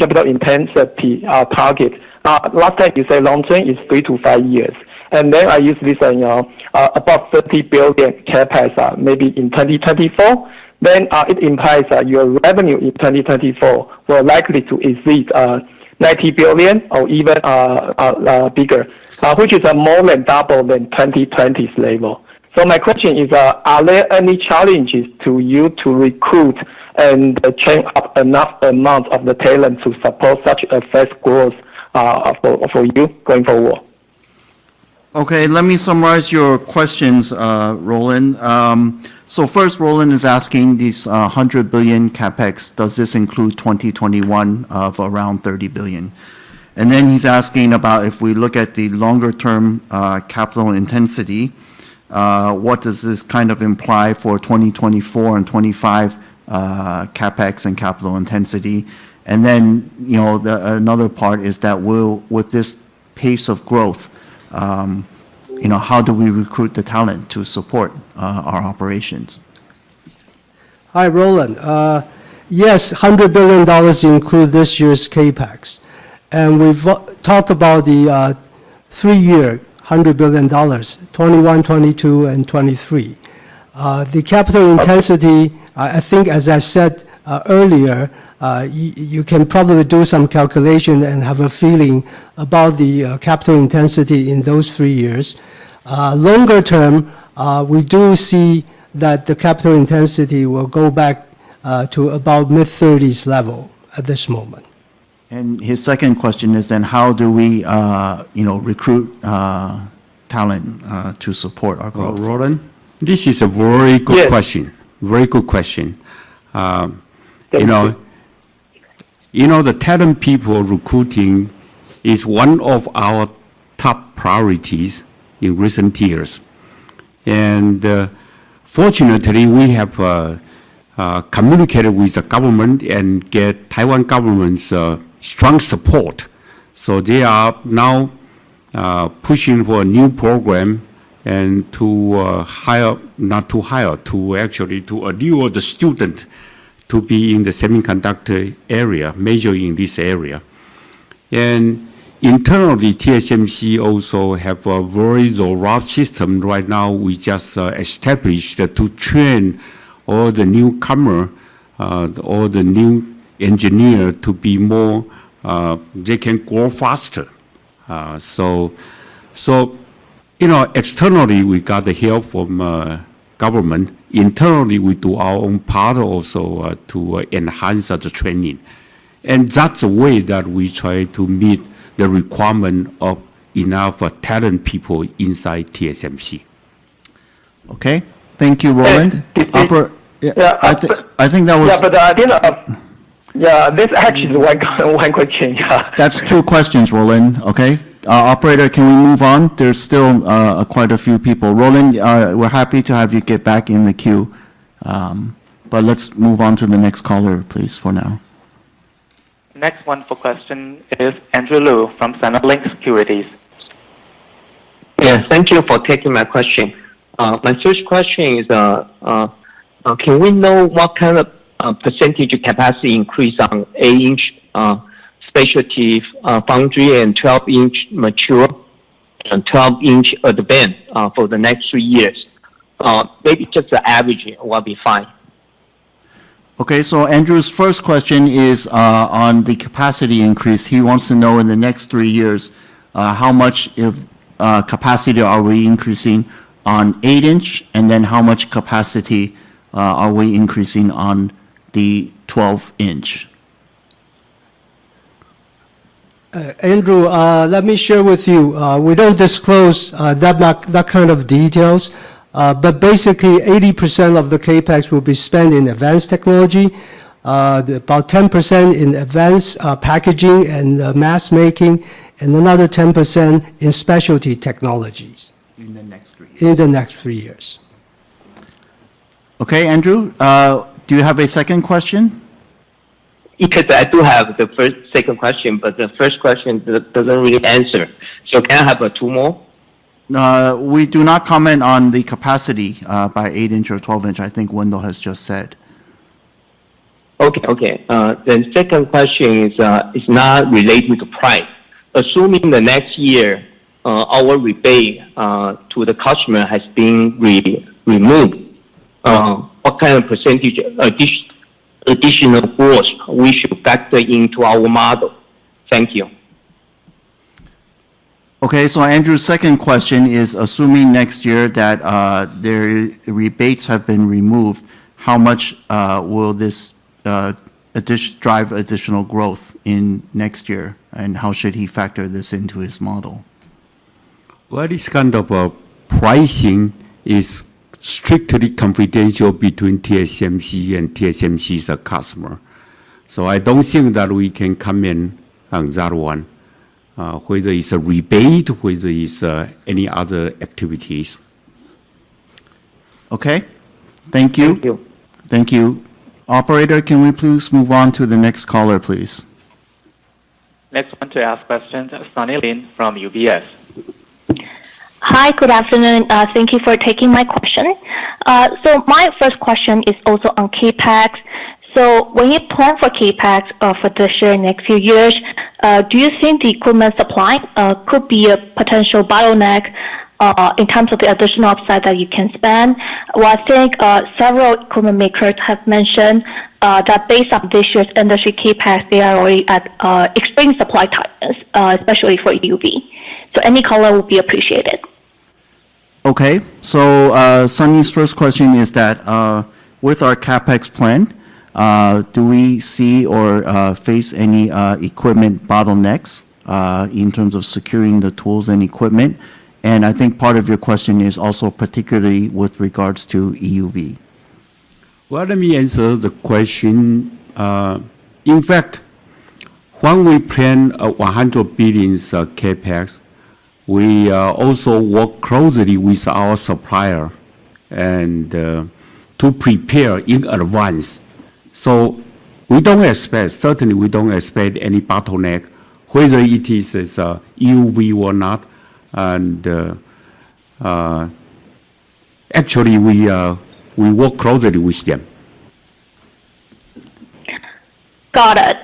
capital intensity target. Last time you said long term is 3 to 5 years. And then I use this, about 30 billion CapEx, maybe in 2024. Then it implies your revenue in 2024 will likely to exceed 90 billion or even bigger, which is more than double than 2020's level. So my question is, are there any challenges to you to recruit and train up enough amount of the talent to support such a fast growth for you going forward? Okay, let me summarize your questions, Roland. So first, Roland is asking these 100 billion CapEx, does this include 2021 of around 30 billion? And then he's asking about if we look at the longer term capital intensity, what does this kind of imply for 2024 and 25 CapEx and capital intensity? And then, another part is that with this pace of growth, how do we recruit the talent to support our operations? Hi, Roland. Yes, $100 billion include this year's CAPEX. And we've talked about the 3-year $100 billion, 21, 22, and 23. The capital intensity, I think, as I said earlier, you can probably do some calculation and have a feeling about the capital intensity in those 3 years. Longer term, we do see that the capital intensity will go back to about mid-30s level at this moment. And his second question is then how do we, recruit talent to support our growth? Roland, this is a very good question. Very good question. The talent people recruiting is one of our top priorities in recent years. And fortunately, we have communicated with the government and get Taiwan government's strong support. So they are now pushing for a new program and to allure the student to be in the semiconductor area, major in this area. And internally, TSMC also have a very robust system. Right now, we just established to train all the newcomer, all the new engineer to be more, they can grow faster. Externally, we got the help from government. Internally, we do our own part also to enhance the training. And that's the way that we try to meet the requirement of enough talent people inside TSMC. Okay, thank you, Roland. I think that was... this actually is one question. That's 2 questions, Roland, okay? Operator, can we move on? There's still quite a few people. Roland, we're happy to have you get back in the queue. But let's move on to the next caller, please, for now. Next one for question is Andrew Liu from Sinolink Securities. Yeah, thank you for taking my question. My first question is, can we know what kind of percentage capacity increase on 8-inch specialty foundry and 12-inch mature and 12-inch advanced for the next 3 years? Maybe just the average will be fine. Okay, so Andrew's first question is on the capacity increase. He wants to know in the next 3 years, how much capacity are we increasing on 8-inch, and then how much capacity are we increasing on the 12-inch? Andrew, let me share with you. We don't disclose that kind of details, but basically 80% of the CAPEX will be spent in advanced technology, about 10% in advanced packaging and mass making, and another 10% in specialty technologies. In the next 3 years. In the next 3 years. Okay, Andrew, do you have a second question? Because I do have the second question, but the first question doesn't really answer. So can I have 2 more? We do not comment on the capacity by 8-inch or 12-inch. I think Wendell has just said. Okay. Then second question is not related to price. Assuming the next year, our rebate to the customer has been removed, what kind of percentage additional growth we should factor into our model? Thank you. Okay, so Andrew's second question is, assuming next year that their rebates have been removed, how much will this drive additional growth in next year, and how should he factor this into his model? Well, this kind of pricing is strictly confidential between TSMC and TSMC's customer. So I don't think that we can comment on that one, whether it's a rebate, whether it's any other activities. Okay, thank you. Thank you. Thank you. Operator, can we please move on to the next caller, please? Next one to ask questions, Sunny Lin from UBS. Hi, good afternoon. Thank you for taking my question. So my first question is also on CapEx. So when you plan for CapEx for this year and next few years, do you think the equipment supply could be a potential bottleneck in terms of the additional upside that you can spend? Well, I think several equipment makers have mentioned that based on this year's industry CapEx, they are already at extreme supply tightness, especially for EUV. So any color would be appreciated. Okay, so Sunny's first question is that with our CapEx plan, do we see or face any equipment bottlenecks in terms of securing the tools and equipment? And I think part of your question is also particularly with regards to EUV. Well, let me answer the question. In fact, when we plan 100 billion CapEx, we also work closely with our supplier and to prepare in advance. So we don't expect, certainly we don't expect any bottleneck, whether it is EUV or not. And actually, we work closely with them. Got it.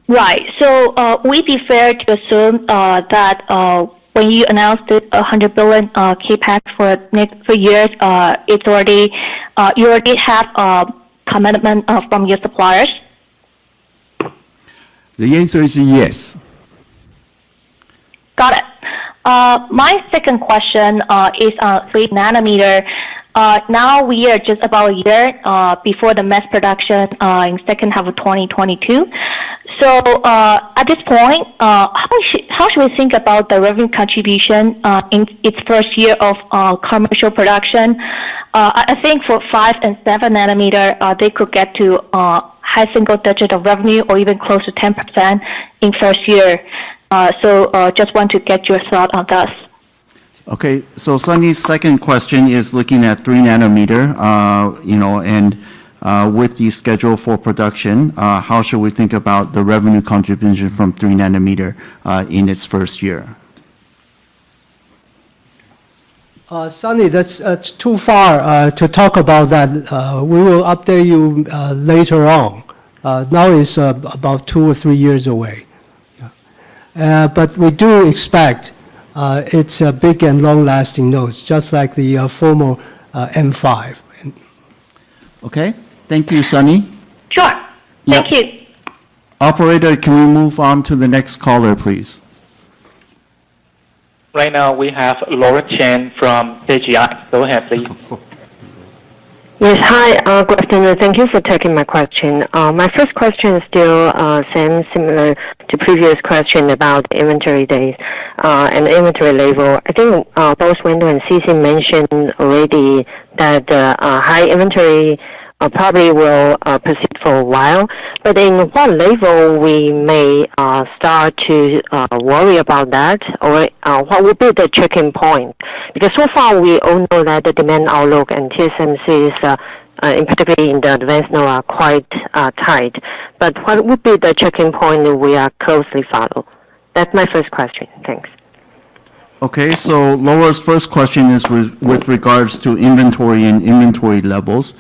Right. So would it be fair to assume that when you announced the 100 billion CapEx for next 3 years, it's already you already have a commitment from your suppliers? The answer is yes. Got it. My second question is on 3 nanometer. Now we are just about a year before the mass production in second half of 2022. So at this point, how should we think about the revenue contribution in its first year of commercial production? I think for 5 and 7 nanometer, they could get to high single digit of revenue or even close to 10% in first year. So just want to get your thought on this. Okay, so Sunny's second question is looking at 3 nanometer, and with the schedule for production, how should we think about the revenue contribution from 3 nanometer in its first year? Sunny, that's too far to talk about that. We will update you later on. Now it's about 2 or 3 years away. But we do expect it's a big and long-lasting nodes, just like the former M5. Okay, thank you, Sunny. Sure. Thank you. Operator, can we move on to the next caller, please? Right now we have Laura Chen from CGI. Go ahead, please. Yes, hi, good afternoon. Thank you for taking my question. My first question is still similar to previous question about inventory days and inventory level. I think both Wendell and CC mentioned already that high inventory probably will persist for a while. But in what level we may start to worry about that, or what would be the checking point? Because so far we all know that the demand outlook and TSMC is, in particular in the advanced node, are quite tight. But what would be the checking point we are closely follow? That's my first question. Thanks. Okay, so Laura's first question is with regards to inventory and inventory levels.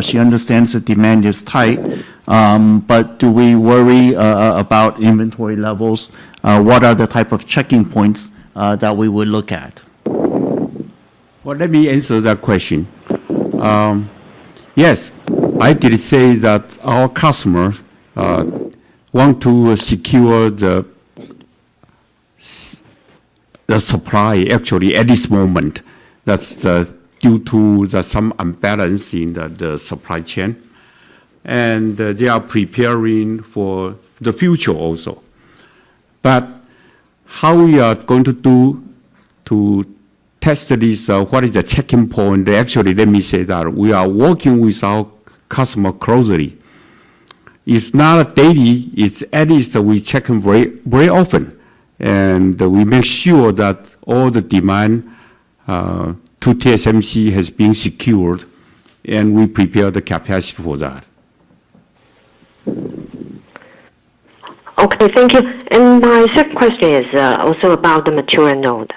She understands the demand is tight, but do we worry about inventory levels? What are the type of checking points that we would look at? Well, let me answer that question. Yes, I did say that our customers want to secure the supply actually at this moment. That's due to some imbalance in the supply chain. And they are preparing for the future also. But how we are going to do to test this, what is the checking point? Actually, let me say that we are working with our customer closely. If not daily, it's at least we check them very, very often. And we make sure that all the demand to TSMC has been secured, and we prepare the capacity for that. Okay, thank you. And my second question is also about the mature node.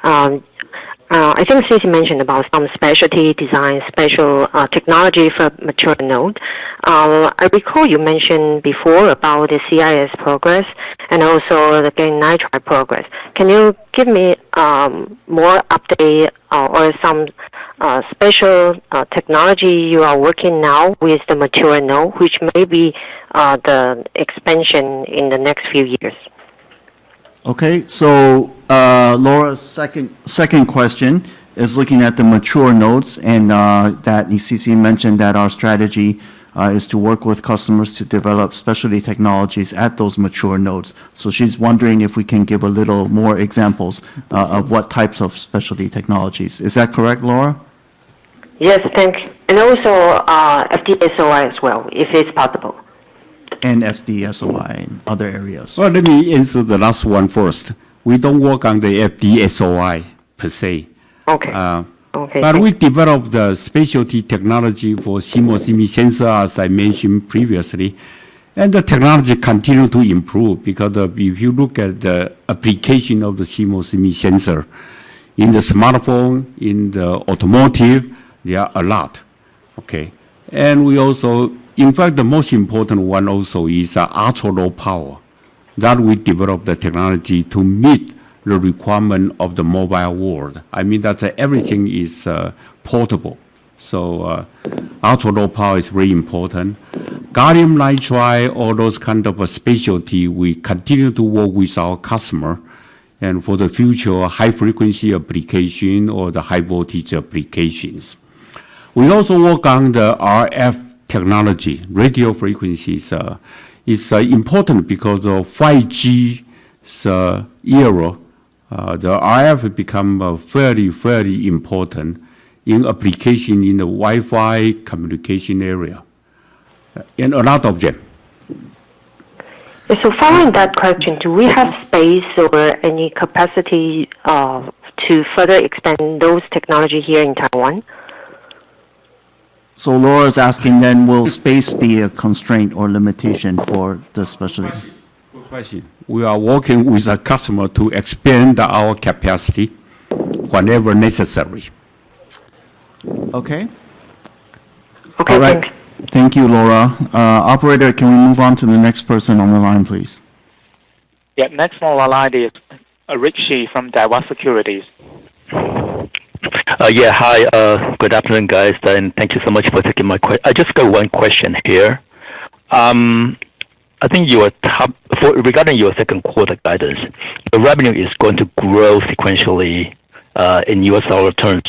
I think Cici mentioned about some specialty design, special technology for mature node. I recall you mentioned before about the CIS progress and also the gallium nitride progress. Can you give me more update or some special technology you are working now with the mature node, which may be the expansion in the next few years? Okay, so Laura's second question is looking at the mature nodes, and that ECC mentioned that our strategy is to work with customers to develop specialty technologies at those mature nodes. So she's wondering if we can give a little more examples of what types of specialty technologies. Is that correct, Laura? Yes, thanks. And also FDSOI as well, if it's possible. And FDSOI in other areas. Well, let me answer the last one first. We don't work on the FDSOI per se. Okay. But we developed the specialty technology for CMOS image sensor, as I mentioned previously. And the technology continue to improve because if you look at the application of the CMOS image sensor in the smartphone, in the automotive, there are a lot. Okay. And we also, in fact, the most important one also is ultra low power. That we developed the technology to meet the requirement of the mobile world. I mean that everything is portable. So ultra low power is very important. Gallium nitride, all those kind of specialty, we continue to work with our customer. And for the future, high frequency application or the high voltage applications. We also work on the RF technology, radio frequencies. It's important because of 5G's era. The RF become very, very important in application in the Wi-Fi communication area, and a lot of them. So following that question, do we have space or any capacity to further expand those technology here in Taiwan? So Laura's asking then, will space be a constraint or limitation for the specialty? Good question. We are working with a customer to expand our capacity whenever necessary. Okay. Okay, all right. thanks. Thank you, Laura. Operator, can we move on to the next person on the line, please? Yeah, next on the line is Rick Shi from Taiwan Securities. Yeah, hi. Good afternoon, guys, and thank you so much for taking my question. I just got one question here. I think regarding your second quarter guidance, the revenue is going to grow sequentially in US dollar terms.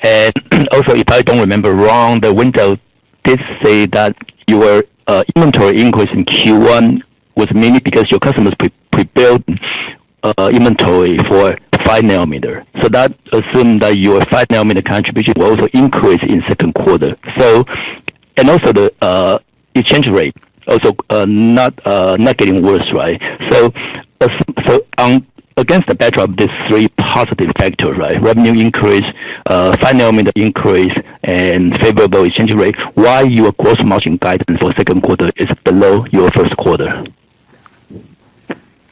And also, if I don't remember wrong, the window did say that your inventory increase in Q1 was mainly because your customers pre-built inventory for 5 nanometer. So that assumed that your 5 nanometer contribution will also increase in second quarter. So, and also the exchange rate also not getting worse, right? So against the backdrop of these three positive factors, right? Revenue increase, 5 nanometer increase, and favorable exchange rate. Why your gross margin guidance for second quarter is below your first quarter?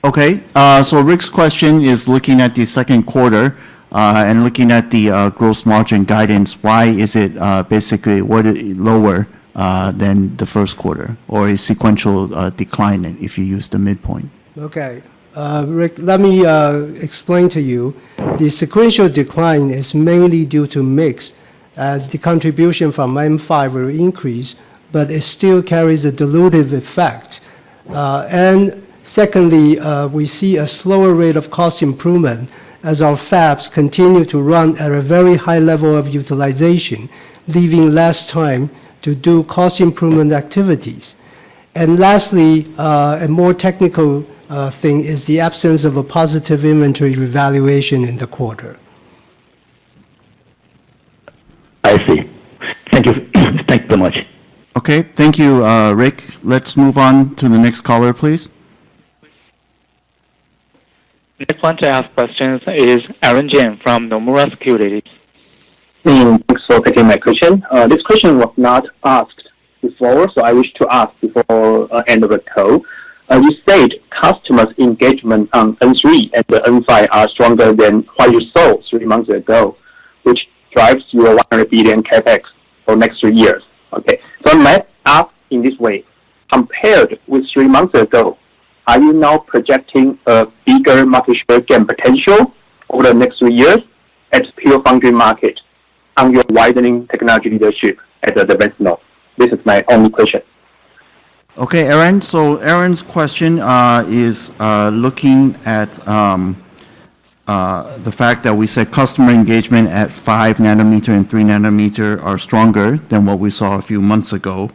Okay, so Rick's question is looking at the second quarter and looking at the gross margin guidance. Why is it basically lower than the first quarter, or a sequential decline if you use the midpoint. Okay. Rick, let me explain to you. The sequential decline is mainly due to mix, as the contribution from M5 will increase, but it still carries a dilutive effect. And secondly, we see a slower rate of cost improvement as our fabs continue to run at a very high level of utilization, leaving less time to do cost improvement activities. And lastly, a more technical thing is the absence of a positive inventory revaluation in the quarter. I see. Thank you. Thank you so much. Okay, thank you, Rick. Let's move on to the next caller, please. Next one to ask questions is Aaron Jane from Nomura Securities. Thanks for taking my question. This question was not asked before, so I wish to ask before end of the call. You said customers' engagement on N3 and the N5 are stronger than what you saw 3 months ago, which drives your 100 billion capex for next 3 years. Okay, so I might ask in this way: compared with 3 months ago, are you now projecting a bigger market share gain potential over the next 3 years at pure foundry market on your widening technology leadership at the advanced node? This is my only question. Okay, Aaron. So Aaron's question is looking at the fact that we said customer engagement at 5 nanometer and 3 nanometer are stronger than what we saw a few months ago.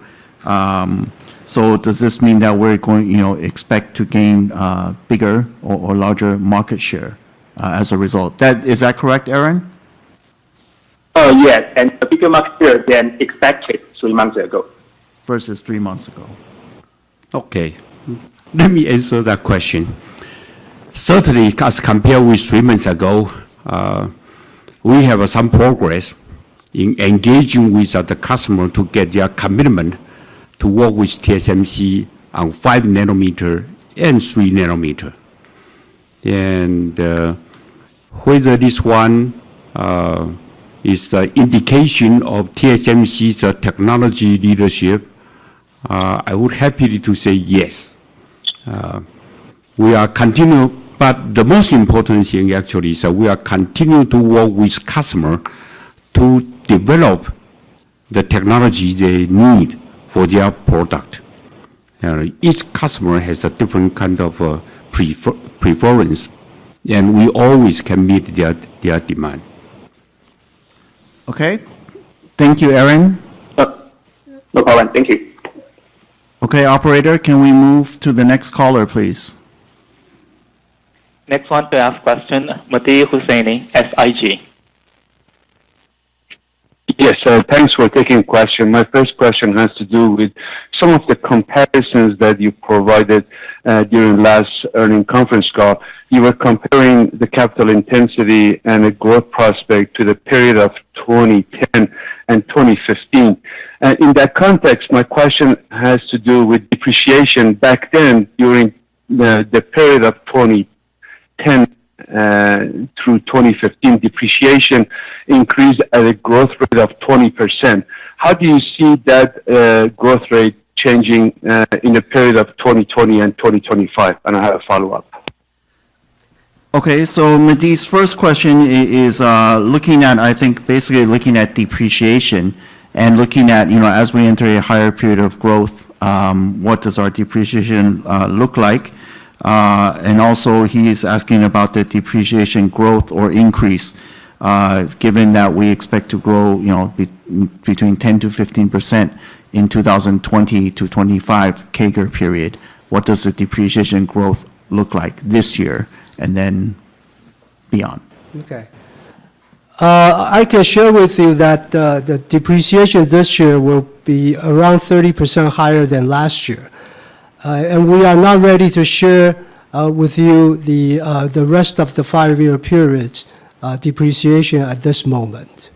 So does this mean that we're going, expect to gain bigger or larger market share as a result? Is that correct, Aaron? Yes, and a bigger market share than expected 3 months ago. Versus 3 months ago. Okay, let me answer that question. Certainly, as compared with 3 months ago, we have some progress in engaging with the customer to get their commitment to work with TSMC on 5 nanometer and 3 nanometer. And whether this one is the indication of TSMC's technology leadership, I would happily to say yes. We are continue, but the most important thing actually is that we are continue to work with customer to develop the technology they need for their product. Each customer has a different kind of preference, and we always can meet their demand. Okay. Thank you, Aaron. No problem. Thank you. Okay, operator, can we move to the next caller, please? Next one to ask question, Mehdi Hosseini, SIG. Yes, thanks for taking the question. My first question has to do with some of the comparisons that you provided during last earnings conference call. You were comparing the capital intensity and the growth prospect to the period of 2010 and 2015. In that context, my question has to do with depreciation back then during the period of 2010 through 2015. Depreciation increased at a growth rate of 20%. How do you see that growth rate changing in the period of 2020 and 2025? And I have a follow-up. Okay, so Mehdi's first question is looking at, I think, basically looking at depreciation and looking at, as we enter a higher period of growth, what does our depreciation look like? And also he is asking about the depreciation growth or increase, given that we expect to grow, between 10 to 15% in 2020 to 25 CAGR period. What does the depreciation growth look like this year and then beyond? Okay. I can share with you that the depreciation this year will be around 30% higher than last year. And we are not ready to share with you the rest of the 5-year period's depreciation at this moment.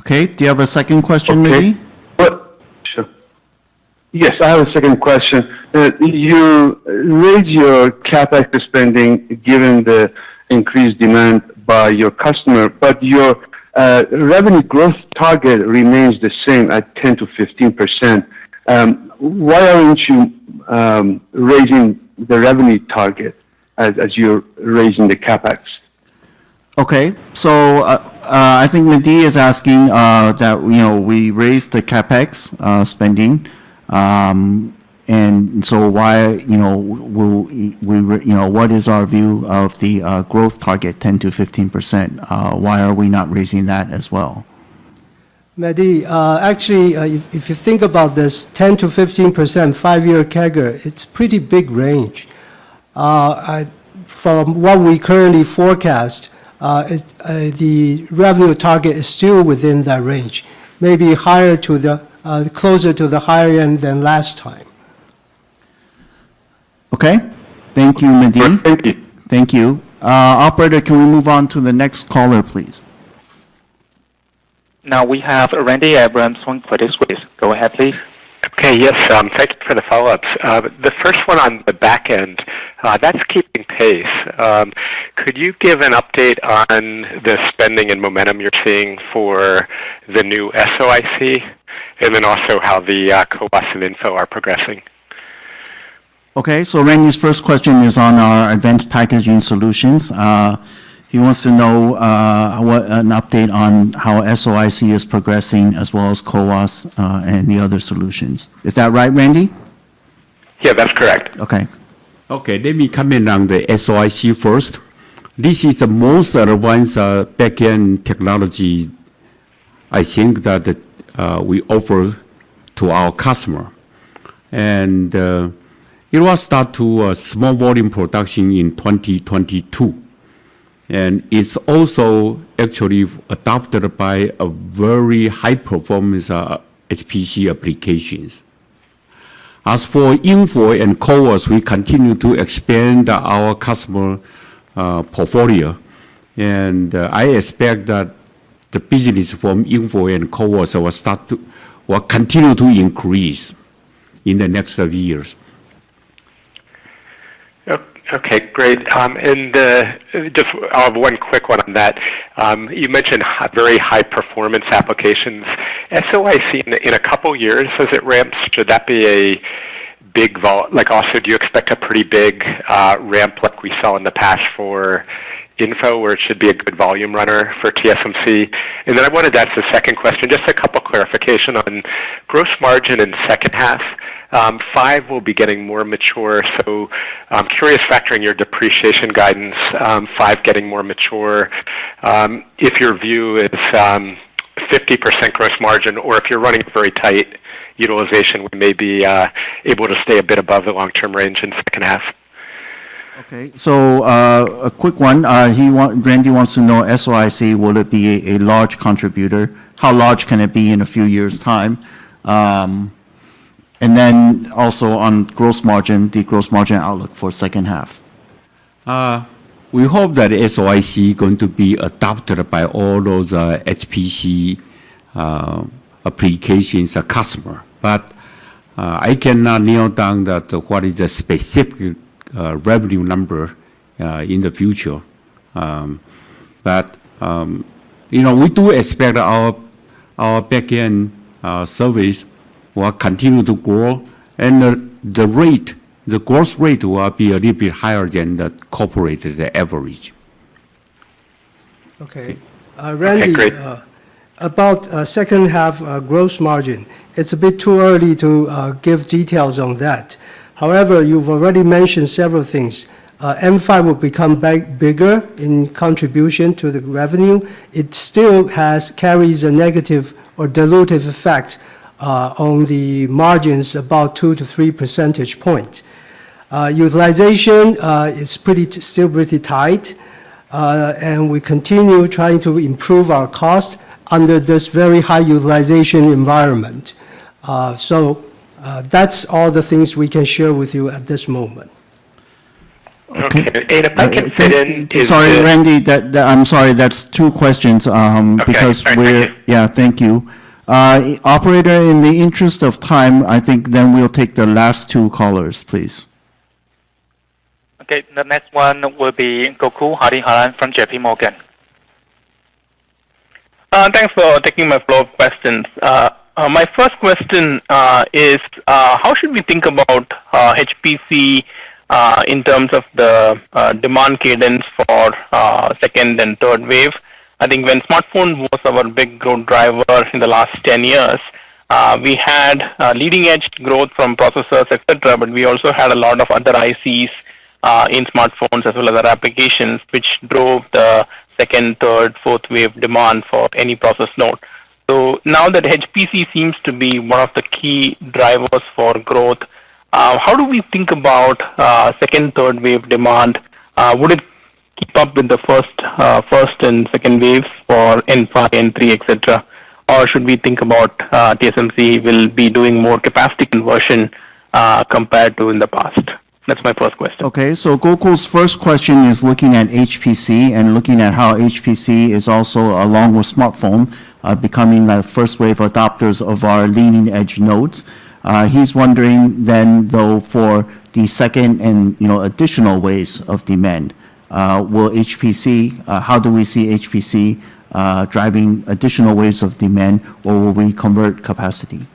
Okay, do you have a second question, Okay. Sure. Yes, I have a second question. You raise your CapEx spending given the increased demand by your customer, but your revenue growth target remains the same at 10 to 15%. Why aren't you raising the revenue target as you're raising the capex? Okay, so I think Mehdi is asking that we raised the capex spending, and so why will we what is our view of the growth target 10 to 15%? Why are we not raising that as well? Mehdi, actually, if you think about this 10 to 15% 5-year CAGR, it's pretty big range. From what we currently forecast, the revenue target is still within that range, maybe higher to the closer to the higher end than last time. Okay, thank you, Mehdi. Thank you. Thank you. Operator, can we move on to the next caller, please? Now we have Randy Abrams from Credit Suisse. Go ahead, please. Okay, yes, thank you for the follow-ups. The first one on the back end, that's keeping pace. Could you give an update on the spending and momentum you're seeing for the new SOIC, and then also how the CoWoS and Info are progressing? Okay, so Randy's first question is on our advanced packaging solutions. He wants to know what an update on how SOIC is progressing, as well as CoWoS and the other solutions. Is that right, Randy? Yeah, that's correct. Okay. Okay, let me comment on the SOIC first. This is the most advanced back-end technology I think that we offer to our customer. And it will start to small volume production in 2022. And it's also actually adopted by a very high performance HPC applications. As for Info and CoWoS, we continue to expand our customer portfolio. And I expect that the business from Info and CoWoS will continue to increase in the next years. Okay, great. And just I'll have one quick one on that. You mentioned very high performance applications. SOIC in a couple years as it ramps, should that be a big also, do you expect a pretty big ramp like we saw in the past for Info, where it should be a good volume runner for TSMC? And then I wanted to ask the second question, just a couple clarification on gross margin in second half. 5 will be getting more mature, so I'm curious, factoring your depreciation guidance, 5 getting more mature, if your view is 50% gross margin, or if you're running very tight utilization, we may be able to stay a bit above the long-term range in second half. Okay, so a quick one. Randy wants to know SOIC, will it be a large contributor? How large can it be in a few years' time? And then also on gross margin, the gross margin outlook for second half. We hope that SOIC is going to be adopted by all those HPC applications customer. But I cannot nail down that what is the specific revenue number in the future. But we do expect our back-end service will continue to grow, and the growth rate will be a little bit higher than the corporate average. Okay. Randy, about second half gross margin, it's a bit too early to give details on that. However, you've already mentioned several things. M5 will become bigger in contribution to the revenue. It still carries a negative or dilutive effect on the margins, about 2 to 3 percentage points. Utilization is still pretty tight, and we continue trying to improve our costs under this very high utilization environment. So that's all the things we can share with you at this moment. Okay. And if I can fit in, sorry, Randy. I'm sorry. That's 2 questions. Because thank you. Operator, in the interest of time, I think then we'll take the last 2 callers, please. Okay, the next one will be Gokul Hariharan from JP Morgan. Thanks for taking my flow of questions. My first question is, how should we think about HPC in terms of the demand cadence for second and third wave? I think when smartphone was our big growth driver in the last 10 years, we had leading edge growth from processors, etc., but we also had a lot of other ICs in smartphones as well as other applications, which drove the second, third, fourth wave demand for any process node. So now that HPC seems to be one of the key drivers for growth, how do we think about second, third wave demand? Would it keep up with the first and second waves for N5, N3, etc.? Or should we think about TSMC will be doing more capacity conversion compared to in the past? That's my first question. Okay, so Gokul's first question is looking at HPC and looking at how HPC is also, along with smartphone, becoming the first wave adopters of our leading edge nodes. He's wondering then, though, for the second and additional waves of demand, will HPC? How do we see HPC driving additional waves of demand, or will we convert capacity?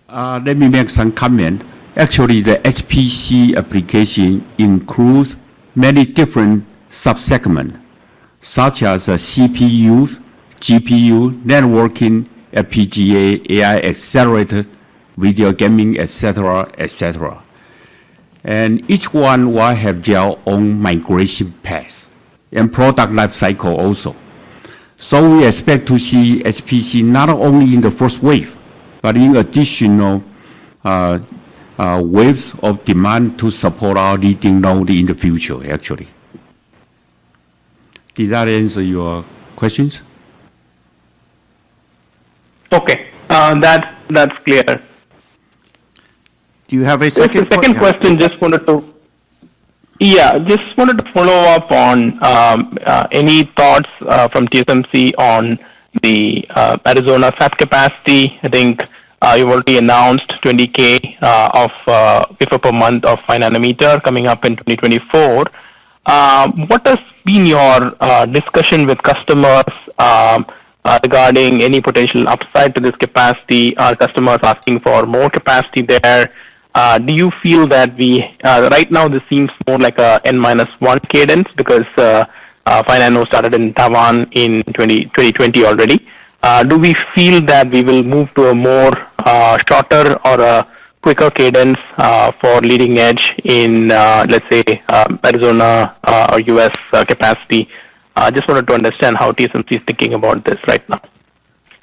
Let me make some comment. Actually, the HPC application includes many different subsegments, such as CPUs, GPU, networking, FPGA, AI accelerated, video gaming, etc., etc. And each one will have their own migration path and product life cycle also. So we expect to see HPC not only in the first wave, but in additional waves of demand to support our leading node in the future, actually. Did that answer your questions? Okay, that's clear. Do you have a second? The second question, just wanted to follow up on any thoughts from TSMC on the Arizona fab capacity. I think you've already announced 20K of wafer per month of 5 nanometer coming up in 2024. What has been your discussion with customers regarding any potential upside to this capacity? Are customers asking for more capacity there? Do you feel that right now this seems more like a N-1 cadence because 5 nano started in Taiwan in 2020 already? Do we feel that we will move to a more shorter or a quicker cadence for leading edge in, let's say, Arizona or US capacity? I just wanted to understand how TSMC is thinking about this right now.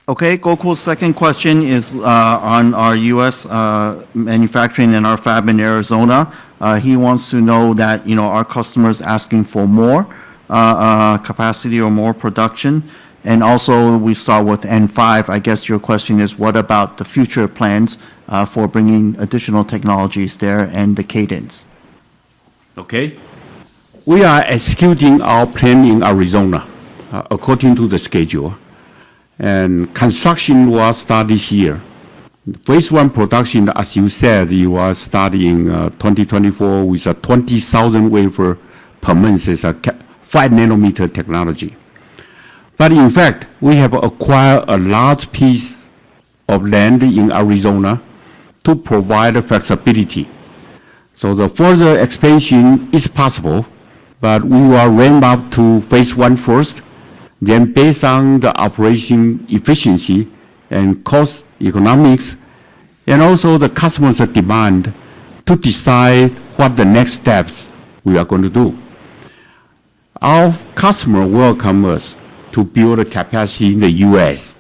Okay, Gokul's second question is on our U.S. Manufacturing and our fab in Arizona. He wants to know that our customers asking for more capacity or more production, and also we start with N5. I guess your question is what about the future plans for bringing additional technologies there and the cadence? Okay. We are executing our plan in Arizona according to the schedule. And construction will start this year. Phase 1 production, as you said, you will start in 2024 with a 20,000 wafer per month as a 5 nanometer technology. But in fact, we have acquired a large piece of land in Arizona to provide flexibility. So the further expansion is possible, but we will ramp up to phase 1 first. Then based on the operation efficiency and cost economics, and also the customer's demand, to decide what the next steps we are going to do. Our customer welcome us to build a capacity in the U.S.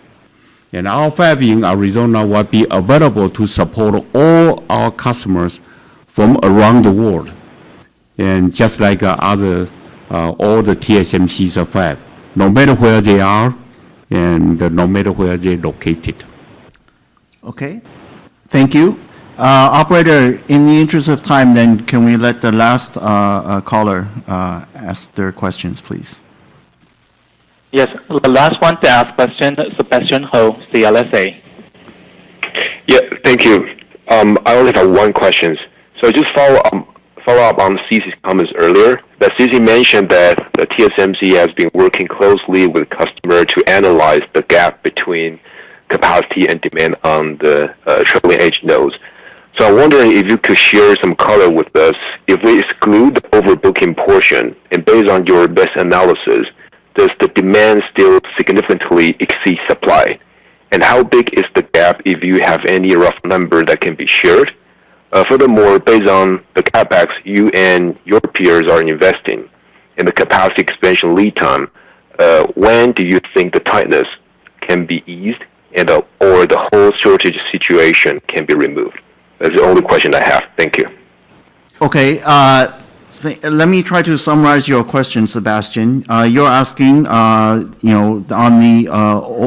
And our fab in Arizona will be available to support all our customers from around the world. And just like all the TSMC's fab, no matter where they are and no matter where they're located. Okay, thank you. Operator, in the interest of time, then, can we let the last caller ask their questions, please? Yes, the last one to ask question, Sebastian Ho, CLSA. Yeah, thank you. I only have one question. So just follow up on CC's comments earlier. That CC mentioned that the TSMC has been working closely with customer to analyze the gap between capacity and demand on the trailing edge nodes. So I'm wondering if you could share some color with us. If we exclude the overbooking portion, and based on your best analysis, does the demand still significantly exceed supply? And how big is the gap if you have any rough number that can be shared? Furthermore, based on the capex you and your peers are investing in the capacity expansion lead time, when do you think the tightness can be eased and or the whole shortage situation can be removed? That's the only question I have. Thank you. Okay. Let me try to summarize your question, Sebastian. You're asking, on the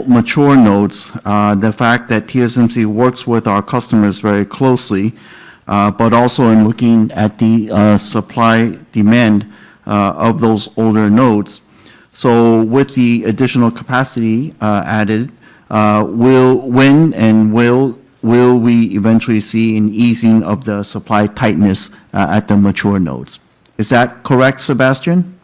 mature nodes, the fact that TSMC works with our customers very closely, but also in looking at the supply demand of those older nodes. So with the additional capacity added, will we eventually see an easing of the supply tightness at the mature nodes? Is that correct, Sebastian?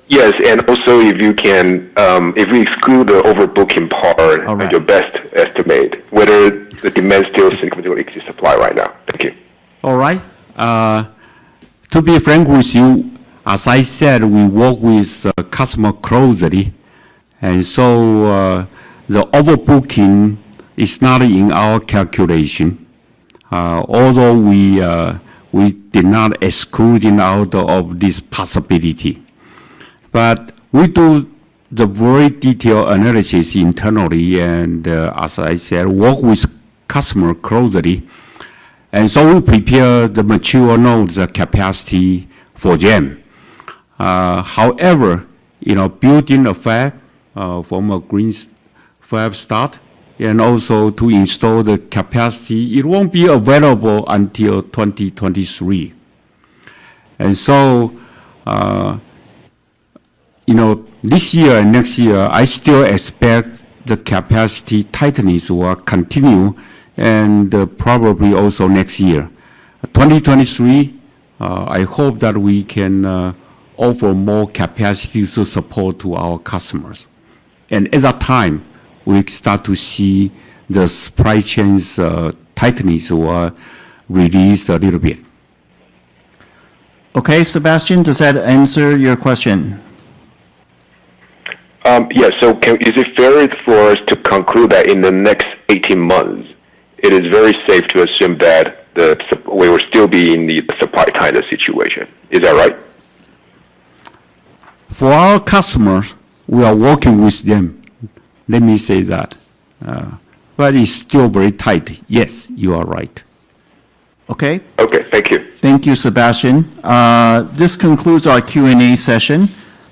Yes, and also if you can, if we exclude the overbooking part, right, your best estimate, whether the demand still significantly exceeds supply right now. Thank you. All right. To be frank with you, as I said, we work with the customer closely, and so the overbooking is not in our calculation, although we did not exclude out of this possibility. But we do the very detailed analysis internally, and as I said, work with customer closely, and so we prepare the mature nodes capacity for them. However, building a fab from a green fab start, and also to install the capacity, it won't be available until 2023. And so, this year and next year, I still expect the capacity tightness will continue, and probably also next year. 2023, I hope that we can offer more capacity to support to our customers. And at that time, we start to see the supply chain's tightness will release a little bit. Okay, Sebastian, does that answer your question? Yes, so is it fair for us to conclude that in the next 18 months, it is very safe to assume that we will still be in the supply tightness situation? Is that right? For our customers, we are working with them. Let me say that. But it's still very tight. Yes, you are right. Okay. Okay, thank you. Thank you, Sebastian. This concludes our Q&A session.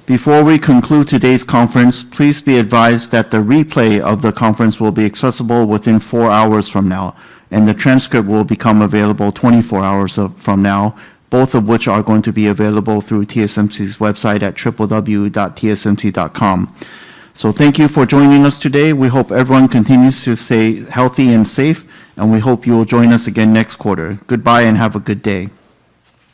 Before we conclude today's conference, please be advised that the replay of the conference will be accessible within 4 hours from now, and the transcript will become available 24 hours from now, both of which are going to be available through TSMC's website at www.tsmc.com. So thank you for joining us today. We hope everyone continues to stay healthy and safe, and we hope you will join us again next quarter. Goodbye and have a good day.